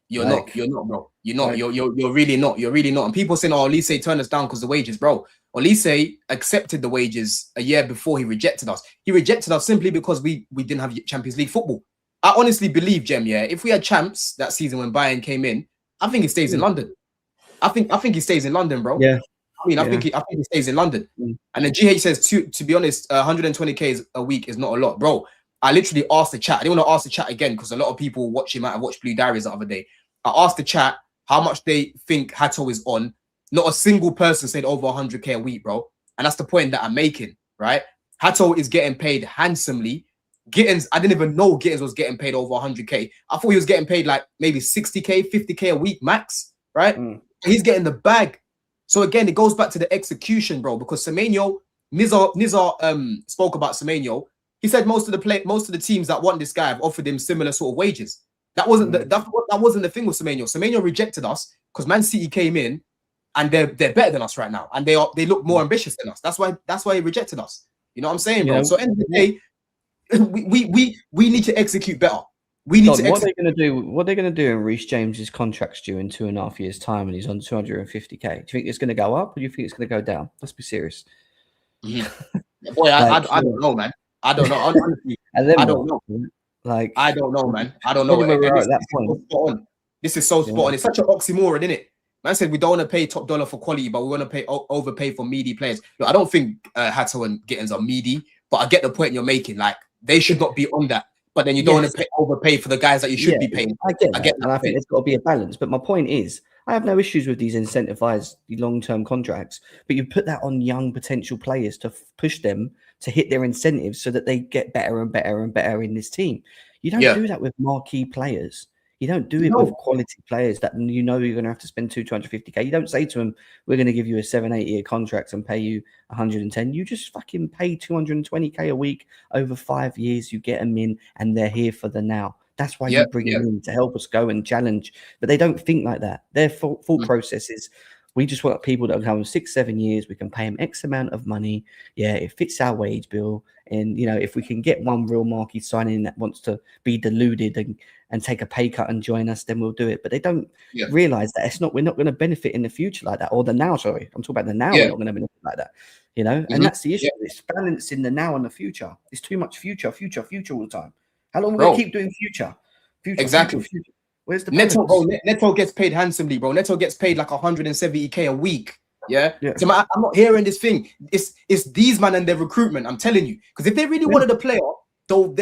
You're not, bro. You're not. You're really not. You're really not. And people saying, "Oh, Olise turned us down because the wages, bro." Olise accepted the wages a year before he rejected us. He rejected us simply because we didn't have Champions League football. I honestly believe, Jem, yeah, if we had champs that season when Bayern came in, I think he stays in London. I think he stays in London, bro. Yeah. I mean, I think he stays in London. And then GH says, to be honest, 120k a week is not a lot, bro. I literally asked the chat. I didn't want to ask the chat again because a lot of people watching might have watched Blue Diaries the other day. I asked the chat how much they think Hato is on. Not a single person said over 100k a week, bro. And that's the point that I'm making, right? Hato is getting paid handsomely. Gittins, I didn't even know Gittins was getting paid over 100k. I thought he was getting paid like maybe 60k, 50k a week max, right? He's getting the bag. So again, it goes back to the execution, bro, because Semenyo, Nizar spoke about Semenyo. He said most of the teams that want this guy have offered him similar sort of wages. That wasn't that wasn't the thing with Semenyo. Semenyo rejected us because Man City came in and they're better than us right now, and they look more ambitious than us. That's why he rejected us. You know what I'm saying, bro? So end of the day, we need to execute better. We need to. What are they going to do? What are they going to do in Reece James's contract's due in 2.5 years' time, and he's on 250k? Do you think it's going to go up, or do you think it's going to go down? Let's be serious. Boy, I don't know, man. I don't know. Honestly, I don't know. Like, I don't know, man. I don't know. This is so spot on. It's such an oxymoron, isn't it? Man said we don't want to pay top dollar for quality, but we want to overpay for meaty players. Look, I don't think Hato and Gittins are meaty, but I get the point you're making. Like, they should not be on that. But then you don't want to overpay for the guys that you should be paying. I get that. And I think there's got to be a balance. But my point is, I have no issues with these incentivized long-term contracts, but you put that on young potential players to push them to hit their incentives so that they get better and better and better in this team. You don't do that with marquee players. You don't do it with quality players that you know you're going to have to spend 250k. You don't say to them, we're going to give you a 7-8 year contract and pay you 110. You just fucking pay 220k a week over 5 years. You get them in and they're here for the now. That's why you bring them in to help us go and challenge. But they don't think like that. Their thought process is, we just want people that will come 6-7 years. We can pay them X amount of money. Yeah, it fits our wage bill. And, you know, if we can get one real marquee signing that wants to be deluded and take a pay cut and join us, then we'll do it. But they don't realize that we're not going to benefit in the future like that. Or the now, sorry. I'm talking about the now. We're not going to benefit like that. You know, and that's the issue. It's balancing the now and the future. It's too much future all the time. How long will we keep doing future? Future. Where's the Neto, bro? Neto gets paid handsomely, bro. Neto gets paid like 170k a week. Yeah. So I'm not hearing this thing. It's these man and their recruitment. I'm telling you, because if they really wanted a player, they'll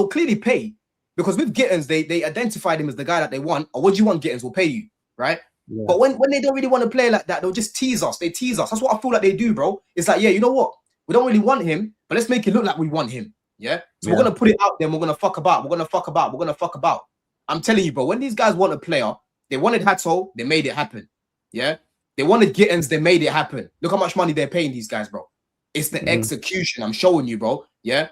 clearly pay. Because with Gittins, they identified him as the guy that they want. Or what do you want, Gittins? We'll pay you, right? Yeah. But when they don't really want to play like that, they'll just tease us. They tease us. That's what I feel like they do, bro. It's like, yeah, you know what? We don't really want him, but let's make it look like we want him. Yeah. So we're gonna put it out there. We're gonna fuck about. I'm telling you, bro, when these guys want a player, they wanted Hato, they made it happen. Yeah. They wanted Gittins, they made it happen. Look how much money they're paying these guys, bro. It's the execution. I'm showing you, bro. Yeah.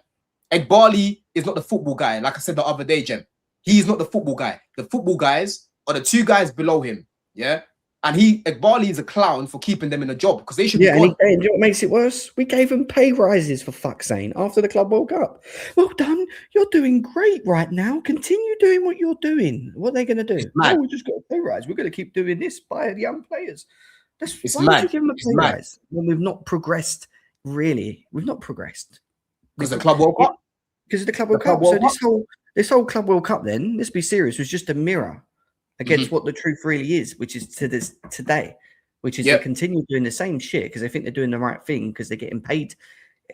Egbali is not the football guy. Like I said the other day, Jem. He's not the football guy. The football guys are the two guys below him. Yeah. And Egbali is a clown for keeping them in a job because they should be gone. And you know what makes it worse? We gave them pay rises, for fuck's sake, after the Club World Cup. Well done. You're doing great right now. Continue doing what you're doing. What are they going to do? Oh, we just got a pay rise. We're going to keep doing this by the young players. Why would you give them a pay rise when we've not progressed? Really, we've not progressed because the Club World Cup. Because of the Club World Cup. So this whole Club World Cup, then, let's be serious, was just a mirror against what the truth really is, which is today, which is they continue doing the same shit because they think they're doing the right thing because they're getting paid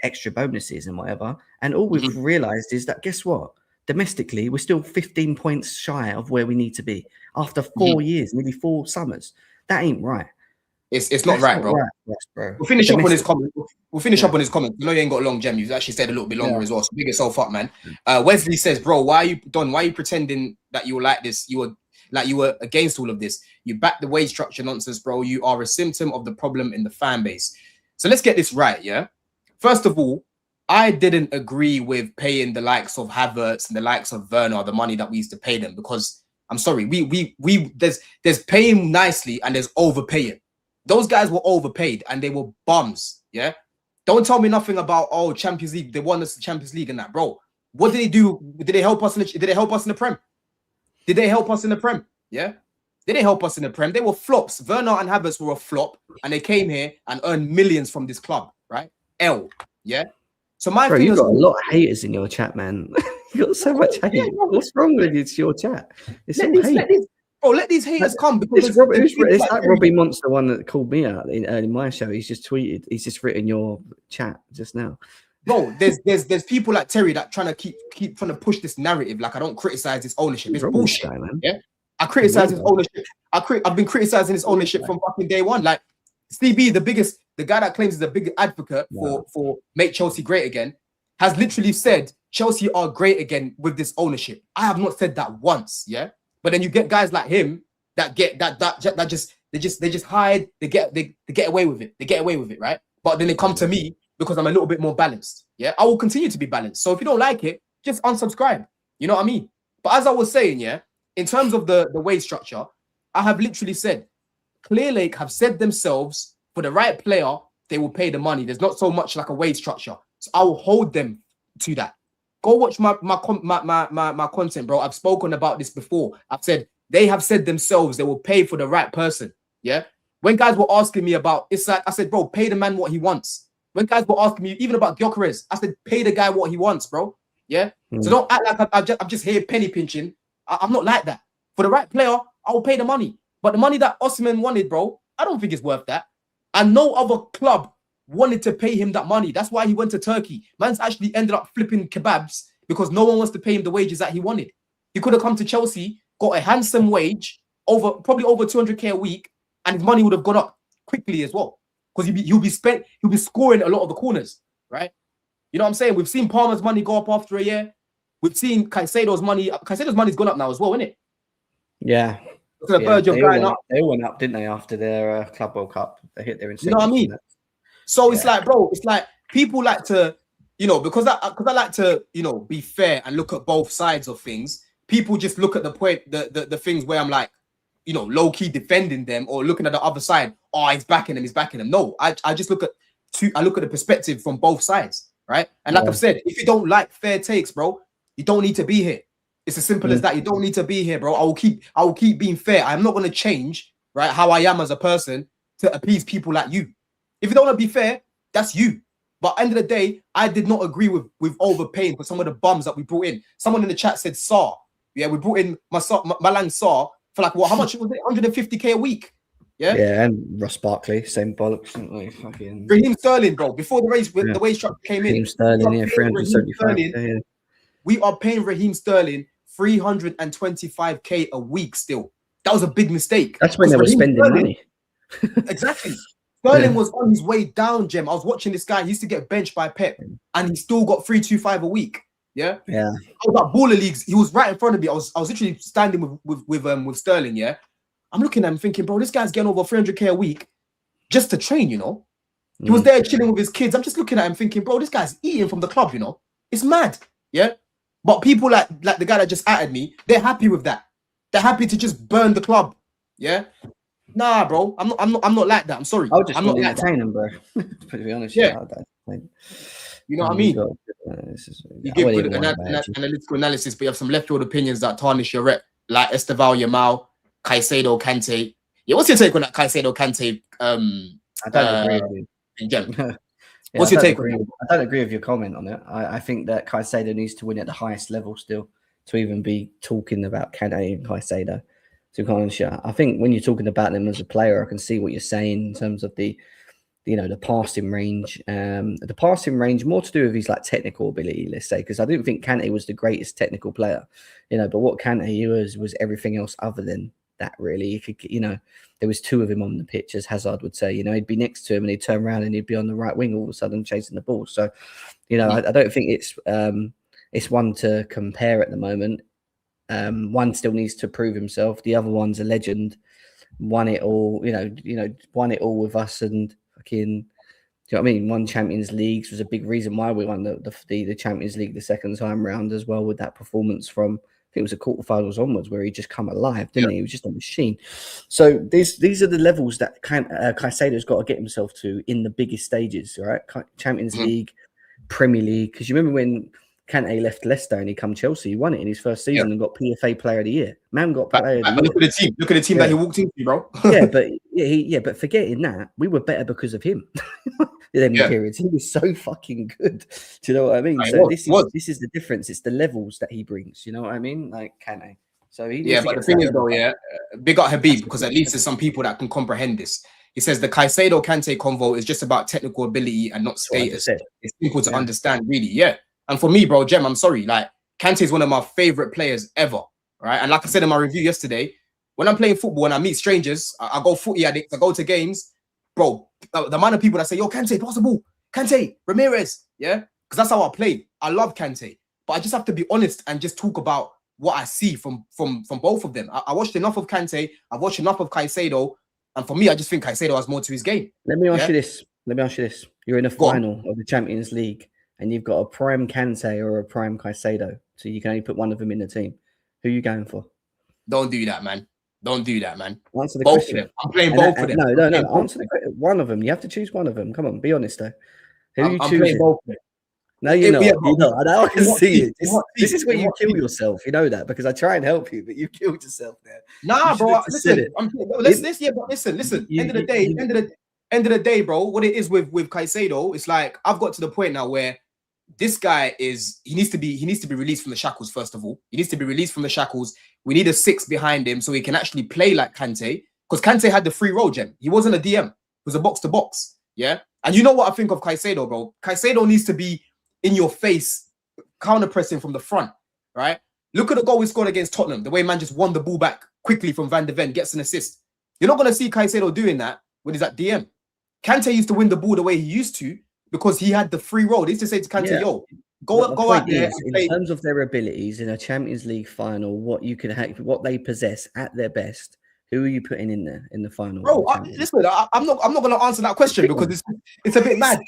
extra bonuses and whatever. And all we've realized is that, guess what? Domestically, we're still 15 points shy of where we need to be after 4 years, nearly 4 summers. That ain't right. It's not right, bro. We'll finish up on his comment. We'll finish up on his comment. You know you ain't got a long, Gem. You've actually said a little bit longer as well. So big yourself up, man. Wesley says, bro, why are you pretending that you were like this? You were against all of this. You back the wage structure nonsense, bro. You are a symptom of the problem in the fan base. So let's get this right, yeah? First of all, I didn't agree with paying the likes of Havertz and the likes of Werner the money that we used to pay them because I'm sorry, there's paying nicely and there's overpaying. Those guys were overpaid and they were bums. Yeah. Don't tell me nothing about Champions League. They won us the Champions League and that, bro. What did they do? Did they help us in did they help us in the Prem? Did they help us in the Prem? Yeah. Did they help us in the Prem? They were flops. Werner and Havertz were a flop, and they came here and earned millions from this club, right? Yeah. So my Bro, thing you've is, got a lot of haters in your chat, man. You got so much hate. What's wrong with you? It's your chat. It's all hate. let these haters come because it's like Robbie Monster, one that called me out in my show. He's just tweeted. He's just written your chat just now. Bro, there's people like Terry that trying to keep trying to push this narrative. Like I don't criticize his ownership. It's bullshit, man. Yeah, I criticize his ownership. I've been criticizing his ownership from fucking day one. Like Steve B, the guy that claims he's a big advocate for make Chelsea great again, has literally said Chelsea are great again with this ownership. I have not said that once. Yeah, but then you get guys like him that get that just hide. They get away with it. They get away with it, right? But then they come to me because I'm a little bit more balanced. Yeah, I will continue to be balanced. So if you don't like it, just unsubscribe. You know what I mean? But as I was saying, yeah, in terms of the wage structure, I have literally said, Clear Lake have said themselves for the right player, they will pay the money. There's not so much like a wage structure. So I will hold them to that. Go watch my content, bro. I've spoken about this before. I've said they have said themselves they will pay for the right person. Yeah. When guys were asking me about Isak, I said, bro, pay the man what he wants. When guys were asking me even about Gyökeres, I said, pay the guy what he wants, bro. Yeah. So don't act like I'm just here penny pinching. I'm not like that. For the right player, I will pay the money. But the money that Osimhen wanted, bro, I don't think it's worth that. And no other club wanted to pay him that money. That's why he went to Turkey. Man's actually ended up flipping kebabs because no one wants to pay him the wages that he wanted. He could have come to Chelsea, got a handsome wage, probably over 200k a week, and his money would have gone up quickly as well. Because he'll be scoring a lot of the corners, right? You know what I'm saying? We've seen Palmer's money go up after a year. We've seen Caicedo's money's gone up now as well, isn't it? Yeah. To the verge of going up. They went up, didn't they, after their Club World Cup? They hit their incentives. You know what I mean? So it's like, bro, it's like people like to, because I like to, be fair and look at both sides of things. People just look at the point, the things where I'm like, low key defending them or looking at the other side. Oh, he's backing them. No, I just look at the perspective from both sides, right? And like I've said, if you don't like fair takes, bro, you don't need to be here. It's as simple as that. You don't need to be here, bro. I will keep being fair. I'm not going to change, right, how I am as a person to appease people like you. If you don't want to be fair, that's you. But at the end of the day, I did not agree with overpaying for some of the bums that we brought in. Someone in the chat said Saar. Yeah, we brought in Malang Saar for like, how much was it? 150k a week. Yeah. Yeah, and Ross Barkley, same bollocks. Fucking Raheem Sterling, bro. Before the wage structure came in. Raheem Sterling, 375. We are paying Raheem Sterling 325k a week still. That was a big mistake. That's when they were spending money. Exactly. Sterling was on his way down, Jem. I was watching this guy. He used to get benched by Pep, and he still got 325 a week. Yeah. I was at baller leagues. He was right in front of me. I was literally standing with Sterling. Yeah. I'm looking at him thinking, bro, this guy's getting over 300k a week just to train. He was there chilling with his kids. I'm just looking at him thinking, bro, this guy's eating from the club. It's mad. Yeah. But people like the guy that just added me, they're happy with that. They're happy to just burn the club. Yeah. Nah, bro. I'm not like that. I'm sorry. I'll just I'm not entertain them, bro. To be honest, yeah. You know what I mean? You give good analytical analysis, but you have some left field opinions that tarnish your rep, like Esteval Yamal, Caicedo, Kante. Yeah, what's your take on that Caicedo, Kante? I don't agree with you. What's your take? I don't agree with your comment on it. I think that Caicedo needs to win at the highest level still to even be talking about Kante and Caicedo. To be honest, I think when you're talking about them as a player, I can see what you're saying in terms of the passing range. The passing range more to do with his like technical ability, let's say, because I didn't think Kante was the greatest technical player, but what Kante was everything else other than that, really. There was two of him on the pitch, as Hazard would say. He'd be next to him and he'd turn around and he'd be on the right wing all of a sudden chasing the ball. So, I don't think it's one to compare at the moment. One still needs to prove himself. The other one's a legend. Won it all, won it all with us, and fucking, do you know what I mean? Won Champions Leagues, was a big reason why we won the Champions League the second time round as well, with that performance from think it was the quarterfinals onwards where he just come alive, didn't he? He was just a machine. So these are the levels that Caicedo's got to get himself to in the biggest stages, right? Champions League, Premier League. Because you remember when Kante left Leicester and he come Chelsea, he won it in his first season and got PFA Player of the Year. Man got Player of the Year. Look at the team. Look at the team that he walked into, bro. But forgetting that, we were better because of him. In the periods, he was so fucking good. Do you know what I mean? So this is the difference. It's the levels that he brings. You know what I mean? Like Kante. So he but the thing is though, big up Habib, because at least there's some people that can comprehend this. He says the Caicedo Kante convo is just about technical ability and not status. It's simple to understand, really. Yeah. And for me, bro, Jem, I'm sorry. Like, Kante is one of my favorite players ever, right? And like I said in my review yesterday, when I'm playing football and I meet strangers, I go footy addicts, I go to games, bro, the amount of people that say, yo, Kante, pass the ball. Kante, Ramirez, yeah? Because that's how I play. I love Kante. But I just have to be honest and just talk about what I see from both of them. I watched enough of Kante. I've watched enough of Caicedo. And for me, I just think Caicedo has more to his game. Let me ask you this. You're in a final of the Champions League, and you've got a prime Kante or a prime Caicedo, so you can only put one of them in the team. Who are you going for? Don't do that, man. Don't do that, man. Answer the both question. Of them. I'm playing both of them. No. Answer the question. One of them. You have to choose one of them. Come on, be honest though. Who are you choosing? Playing both of them. No, you're not. You're not. I know. I can see it. This is where you kill yourself. You know that because I try and help you, but you killed yourself there. Nah, bro. Listen. Listen. End of the day, bro. What it is with Caicedo, it's like I've got to the point now where this guy he needs to be released from the shackles. First of all, he needs to be released from the shackles. We need a 6 behind him so he can actually play like Kante, because Kante had the free role, Jem. He wasn't a DM. It was a box to box. Yeah. And you know what I think of Caicedo, bro? Caicedo needs to be in your face, counter pressing from the front, right? Look at the goal we scored against Tottenham. The way man just won the ball back quickly from Van de Ven, gets an assist. You're not going to see Caicedo doing that when he's at DM. Kante used to win the ball the way he used to because he had the free role. They used to say to Kante, yo, go out there. In terms of their abilities in a Champions League final, what what they possess at their best, who are you putting in there in the final? Bro, listen, I'm not going to answer that question because it's a bit mad.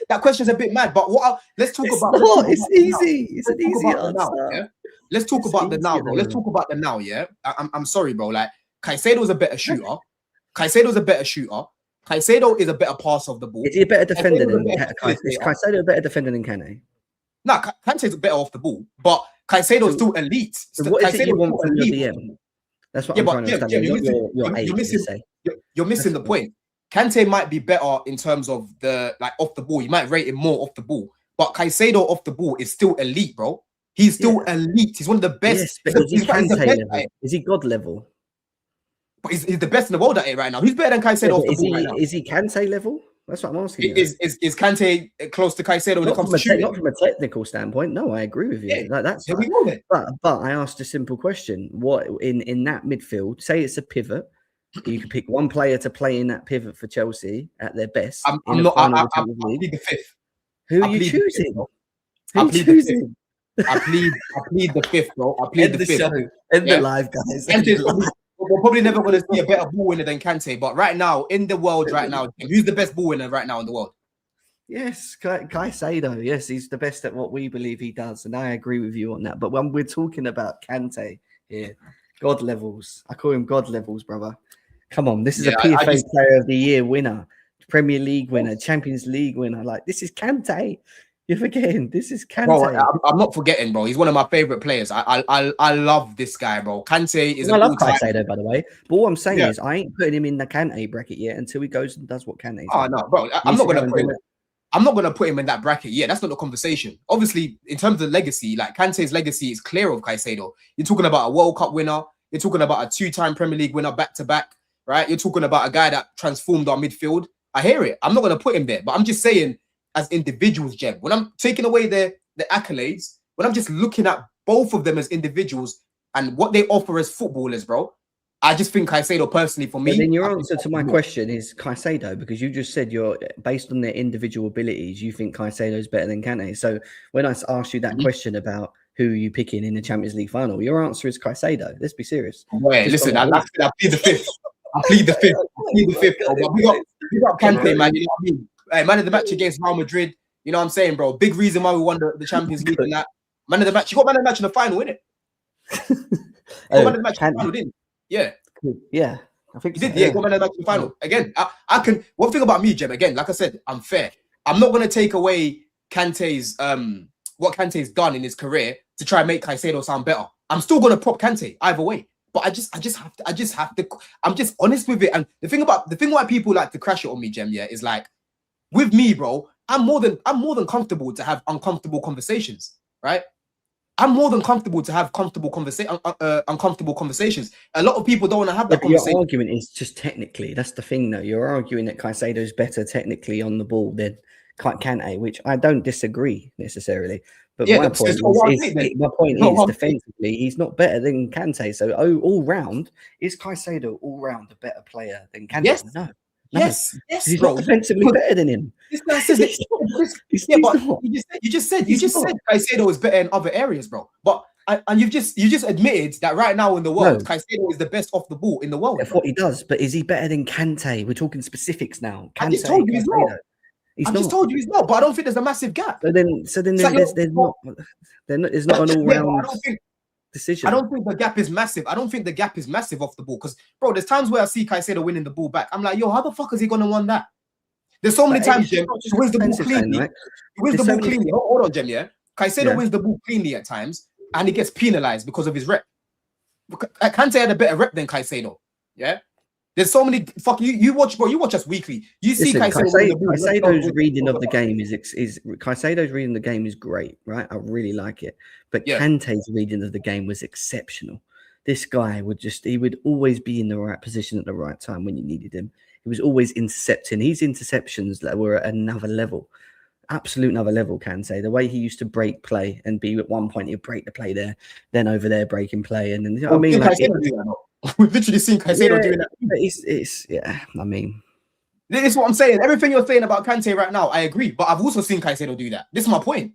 That question's a bit mad. But let's talk about. It's easy. It's an easy answer. Now, yeah? Let's talk about the now, bro. Let's talk about the now. Yeah, I'm sorry, bro. Like Caicedo's a better shooter. Caicedo is a better passer of the ball. Is he a better defender than Kante? Is Caicedo a better defender than Kante? No, Kante's better off the ball, but Caicedo's still elite. What is it you want from your DM? That's what I'm trying to understand. You're missing the point. Kante might be better in terms of the off the ball. You might rate him more off the ball, but Caicedo off the ball is still elite, bro. He's still elite. He's one of the best. Yes, but is he Kante level? Is he God level? But he's the best in the world at it right now. Who's better than Caicedo off the ball right now? Is he Kante level? That's what I'm asking. Is Kante close to Caicedo when it comes to shooting? Not from a technical standpoint. No, I agree with you. Yeah, that's we go then. But I asked a simple question. What in that midfield? Say it's a pivot. You could pick one player to play in that pivot for Chelsea at their best. I plead the fifth. Who are you choosing? I plead the fifth, bro. I plead the fifth. End the live, guys. We're probably never going to see a better ball winner than Kante, but right now, in the world right now, who's the best ball winner right now in the world? Yes, Caicedo. Yes, he's the best at what we believe he does, and I agree with you on that. But when we're talking about Kante here, God levels. I call him God levels, brother. Come on, this is a PFA Player of the Year winner, Premier League winner, Champions League winner. Like, this is Kante. You're forgetting. This is Kante. Bro, I'm not forgetting, bro. He's one of my favorite players. I love this guy, bro. Kante is. I love Caicedo, by the way. But all I'm saying is, I ain't putting him in the Kante bracket yet until he goes and does what Kante. Oh no, bro. I'm not gonna put him in that bracket. Yeah, that's not the conversation. Obviously, in terms of legacy, like Kante's legacy is clear of Caicedo. You're talking about a World Cup winner. You're talking about a 2-time Premier League winner back to back, right? You're talking about a guy that transformed our midfield. I hear it. I'm not gonna put him there, but I'm just saying, as individuals, Jem, when I'm taking away the accolades, when I'm just looking at both of them as individuals and what they offer as footballers, bro, I just think Caicedo personally for me. But then your answer to my question is Caicedo, because you just said you're based on their individual abilities, you think Caicedo is better than Kante. So when I asked you that question about who you picking in the Champions League final, your answer is Caicedo. Let's be serious. Wait, listen, I plead the fifth. I plead the fifth. We got Kante, man. You know what I mean? Hey, man of the match against Real Madrid. You know what I'm saying, bro? Big reason why we won the Champions League and that. Man of the match. You got man of the match in the final, innit? Got man of the match in the final, didn't he? Yeah. Yeah. I think He so, did, yeah, got man of the match in the final. Again, I can. One thing about me, Jem, again, like I said, I'm fair. I'm not gonna take away Kante's what Kante's done in his career to try and make Caicedo sound better. I'm still gonna prop Kante either way. But I just have to. I'm just honest with it. And the thing why people like to crash it on me, Jem, yeah, is like with me, bro. I'm more than comfortable to have uncomfortable conversations, right? I'm more than comfortable to have uncomfortable conversations. A lot of people don't want to have that conversation. Your argument is just technically. That's the thing, though. You're arguing that Caicedo's better technically on the ball than Kante, which I don't disagree necessarily. But Yeah, my point is defensively, he's not better than Kante. So all round, is Caicedo all round a better player than Kante? Yes. No. Yes, he's bro. not defensively better than him. This guy says it. You just said Caicedo is better in other areas, bro. But and you just admitted that right now in the world, Caicedo is the best off the ball in the world. That's what he does. But is he better than Kante? We're talking specifics now. Kante, I just told you he's not. Just told you he's not. But I don't think there's a massive gap. So then there's not an all-round decision. I don't think the gap is massive. I don't think the gap is massive off the ball. Because, bro, there's times where I see Caicedo winning the ball back. I'm like, yo, how the fuck is he going to win that? There's so many times, Jem, he wins the ball cleanly. Right? He wins the ball cleanly. Hold on, Jem, yeah? Caicedo wins the ball cleanly at times, and he gets penalized because of his rep. Kante had a better rep than Caicedo, yeah? There's so many you watch, bro. You watch us weekly. You see Caicedo's reading of the game Caicedo's reading the game is great, right? I really like it. But Kante's reading of the game was exceptional. This guy would always be in the right position at the right time when you needed him. He was always intercepting. His interceptions that were at another level, absolute another level. Kante, the way he used to break play and be at one point he'd break the play there, then over there breaking play, and then you know what I mean. Like, we've literally seen Caicedo doing that. It's I mean, this is what I'm saying. Everything you're saying about Kante right now, I agree. But I've also seen Caicedo do that. This is my point.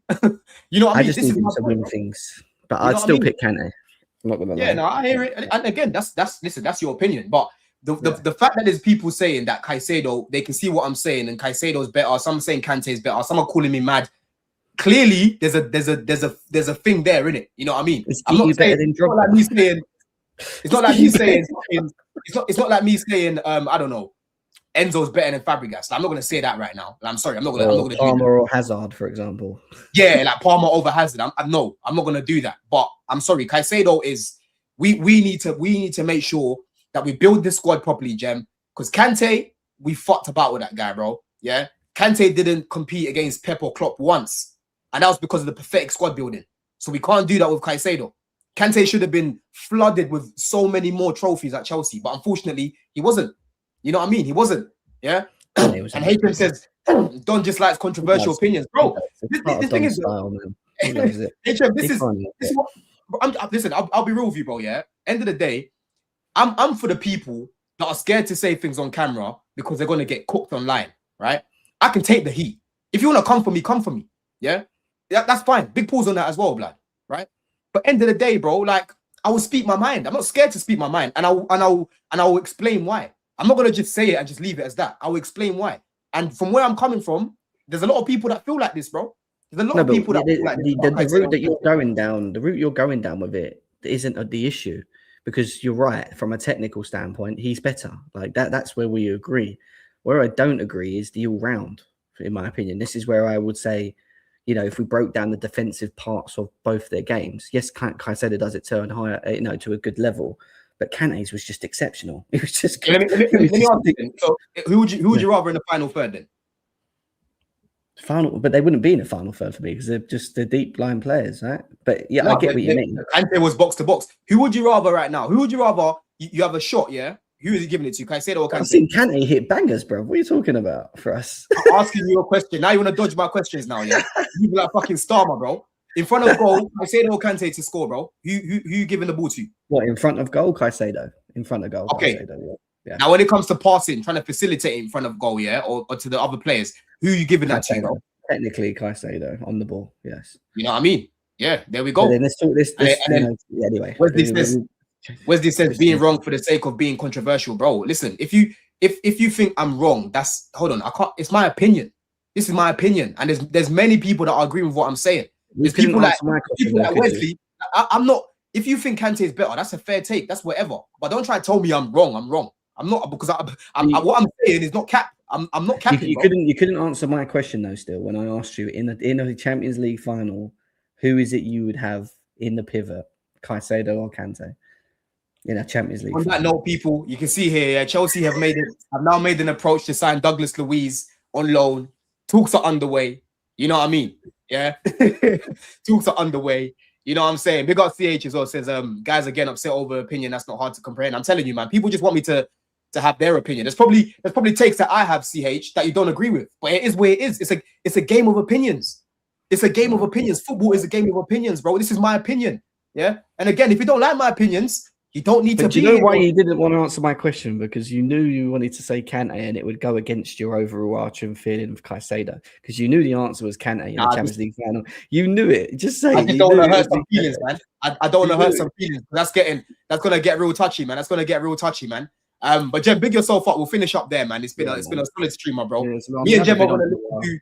You know what I mean? I just need him to win things, but I'd still pick Kante. I'm not gonna lie. Yeah, no, I hear it. And again, that's your opinion. But the fact that there's people saying that Caicedo, they can see what I'm saying, and Caicedo's better. Some saying Kante is better. Some are calling me mad. Clearly, there's a thing there, innit? You know what I mean? I'm not saying it's not like me saying. It's not like me saying. It's not like me saying. I don't know. Enzo's better than Fabregas. Like, I'm not gonna say that right now. Like, I'm sorry. I'm not gonna. Palmer or Hazard, for example. Yeah, like Palmer over Hazard. I'm not gonna do that. But I'm sorry. Caicedo is. We need to make sure that we build this squad properly, Jem. Because Kante, we fucked about with that guy, bro. Yeah, Kante didn't compete against Pep or Klopp once, and that was because of the pathetic squad building. So we can't do that with Caicedo. Kante should have been flooded with so many more trophies at Chelsea, but unfortunately, he wasn't. You know what I mean? He wasn't. Yeah. And Hayden says Don just likes controversial opinions, bro. This thing is, listen. I'll be real with you, bro. Yeah. End of the day, I'm for the people that are scared to say things on camera because they're gonna get cooked online, right? I can take the heat. If you wanna come for me, come for me. Yeah, that's fine. Big pause on that as well, blood. Right? But end of the day, bro, like I will speak my mind. I'm not scared to speak my mind, and I'll explain why. I'm not gonna just say it and just leave it as that. I will explain why. And from where I'm coming from, there's a lot of people that feel like this, bro. There's a lot of people that feel like the route that you're going down, the route you're going down with it isn't the issue, because you're right. From a technical standpoint, he's better. Like that. That's where we agree. Where I don't agree is the all round. In my opinion, this is where I would say, you know, if we broke down the defensive parts of both their games, yes, Caicedo does it to a higher, to a good level, but Kante's was just exceptional. It was just. Let me ask you then. So, who would you rather in the final third then? But they wouldn't be in the final third for me because they're deep line players, right? But yeah, no, I get what you mean. Kante was box to box. Who would you rather right now? Who would you rather? You have a shot, yeah. Who is he giving it to? Caicedo or Kante? I've seen Kante hit bangers, bro. What are you talking about for us? I'm asking you a question. Now you want to dodge my questions now, yeah? You be like fucking Starmer, bro. In front of goal, Caicedo or Kante to score, bro. Who you giving the ball to? What, in front of goal? Caicedo. In front of goal. Okay. Caicedo, yeah. Now when it comes to passing, trying to facilitate in front of goal, yeah, or to the other players, who are you giving that to, bro? Technically, Caicedo on the ball, yes. You know what I mean? Yeah, there we go. But then let's talk this. Anyway, Wesley says being wrong for the sake of being controversial, bro. Listen, if you think I'm wrong, hold on. I can't. It's my opinion. This is my opinion, and there's many people that are agreeing with what I'm saying. There's people like Wesley. I'm not. if you think Kante is better, that's a fair take. That's whatever. But don't try to tell me I'm wrong. I'm wrong. I'm not, because what I'm saying is not cap. I'm not capping. You couldn't answer my question though. Still, when I asked you in a Champions League final, who is it you would have in the pivot, Caicedo or Kante, in a Champions League? On that note, people, you can see here, Chelsea have now made an approach to sign Douglas Luiz on loan. Talks are underway. You know what I mean? Yeah, talks are underway. You know what I'm saying? Big up CH as well. Says, guys are getting upset over opinion. That's not hard to comprehend. I'm telling you, man. People just want me to have their opinion. There's probably takes that I have, CH, that you don't agree with. But it is where it is. It's a game of opinions. It's a game of opinions. Football is a game of opinions, bro. This is my opinion. Yeah. And again, if you don't like my opinions, you don't need to. Do you know why you didn't want to answer my question? Because you knew you wanted to say Kante, and it would go against your overarching feeling of Caicedo. Because you knew the answer was Kante in the Champions League final. You knew it. Just say. I just don't want to hurt some feelings, man. I don't want to hurt some feelings. That's gonna get real touchy, man. That's gonna get real touchy, man. But Jem, big yourself up. We'll finish up there, man. It's been a solid stream, my bro. Yeah, Me and Jem are gonna look to do.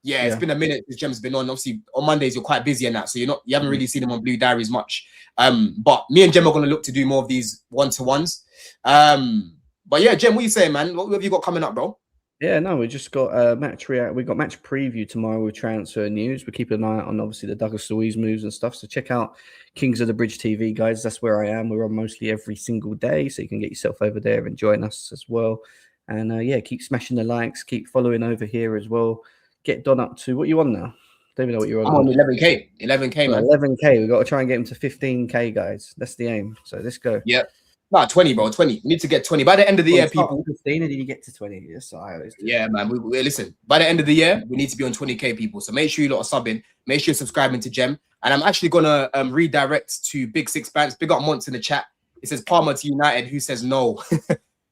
Yeah, it's been a minute since Jem's been on. Obviously, on Mondays you're quite busy and that, so you haven't really seen him on Blue Diaries much. But me and Jem are gonna look to do more of these one-to-ones. But yeah, Jem, what are you saying, man? What have you got coming up, bro? Yeah, no, we just got match react. We got match preview tomorrow with transfer news. We're keeping an eye on obviously the Douglas Luiz moves and stuff. So check out Kings of the Bridge TV, guys. That's where I am. We're on mostly every single day, so you can get yourself over there and join us as well. And yeah, keep smashing the likes, keep following over here as well. Get Don up to what you on now? Don't even know what you're on. I'm on 11K. 11K, man. 11K. We've got to try and get him to 15K, guys. That's the aim. So let's go. Yeah. No, 20, bro. 20. We need to get 20 by the end of the year, people. 15, and then you get to 20. Yes, I always do. Yeah, man. We listen. By the end of the year, we need to be on 20K, people. So make sure you lot are subbing. Make sure you're subscribing to Jem. And I'm actually gonna redirect to Big Six Bands. Big up Monts in the chat. It says Palmer to United. Who says no?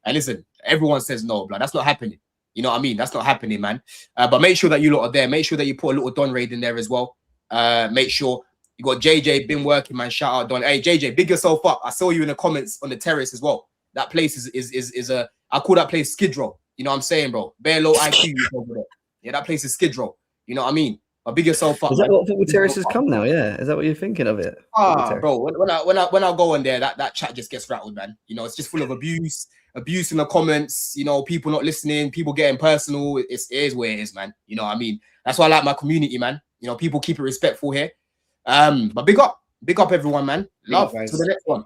And listen, everyone says no, blood. That's not happening. You know what I mean? That's not happening, man. But make sure that you lot are there. Make sure that you put a little Don raid in there as well. Make sure you got JJ been working, man. Shout out Don. Hey JJ, big yourself up. I saw you in the comments on the terrace as well. That place is a, I call that place Skid Row. You know what I'm saying, bro? Bare low IQ over there. Yeah, that place is Skid Row. You know what I mean? But big yourself up. Is that what football terraces come now? Yeah. Is that what you're thinking of it? Bro. When I go on there, that chat just gets rattled, man. You know, it's just full of abuse in the comments. You know, people not listening, people getting personal. It is where it is, man. You know what I mean? That's why I like my community, man. You know, people keep it respectful here. But big up everyone, man. Love to the next one.